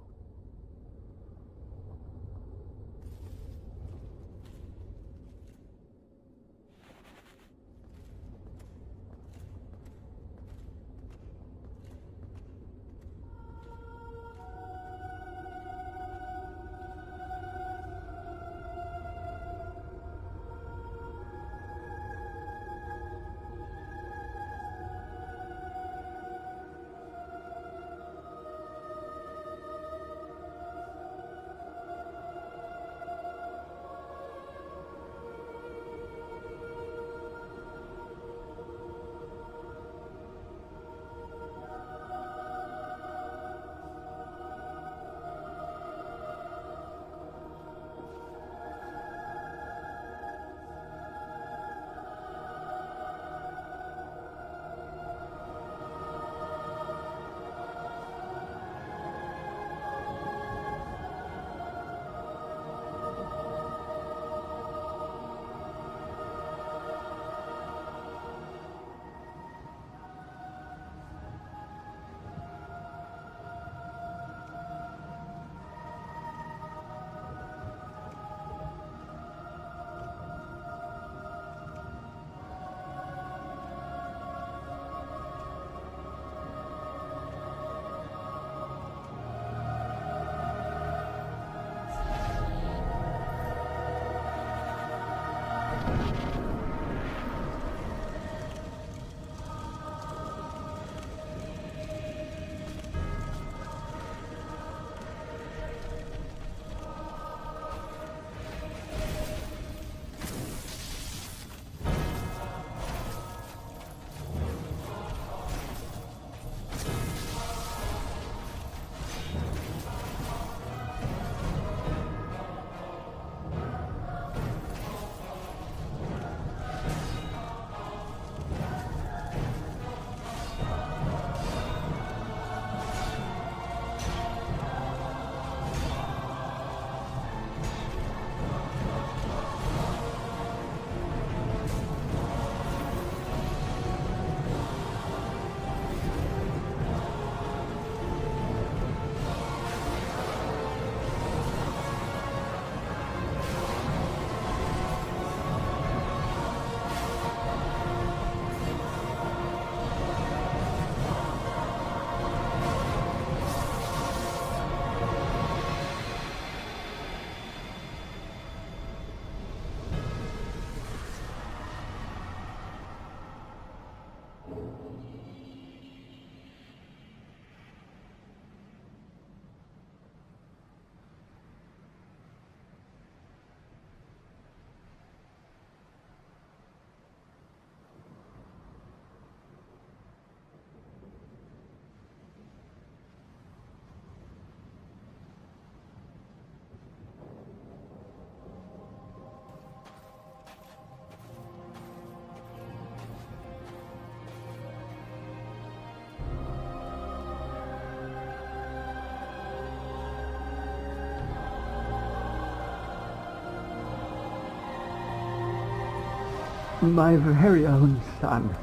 My very own son.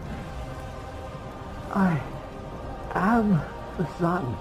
I am the son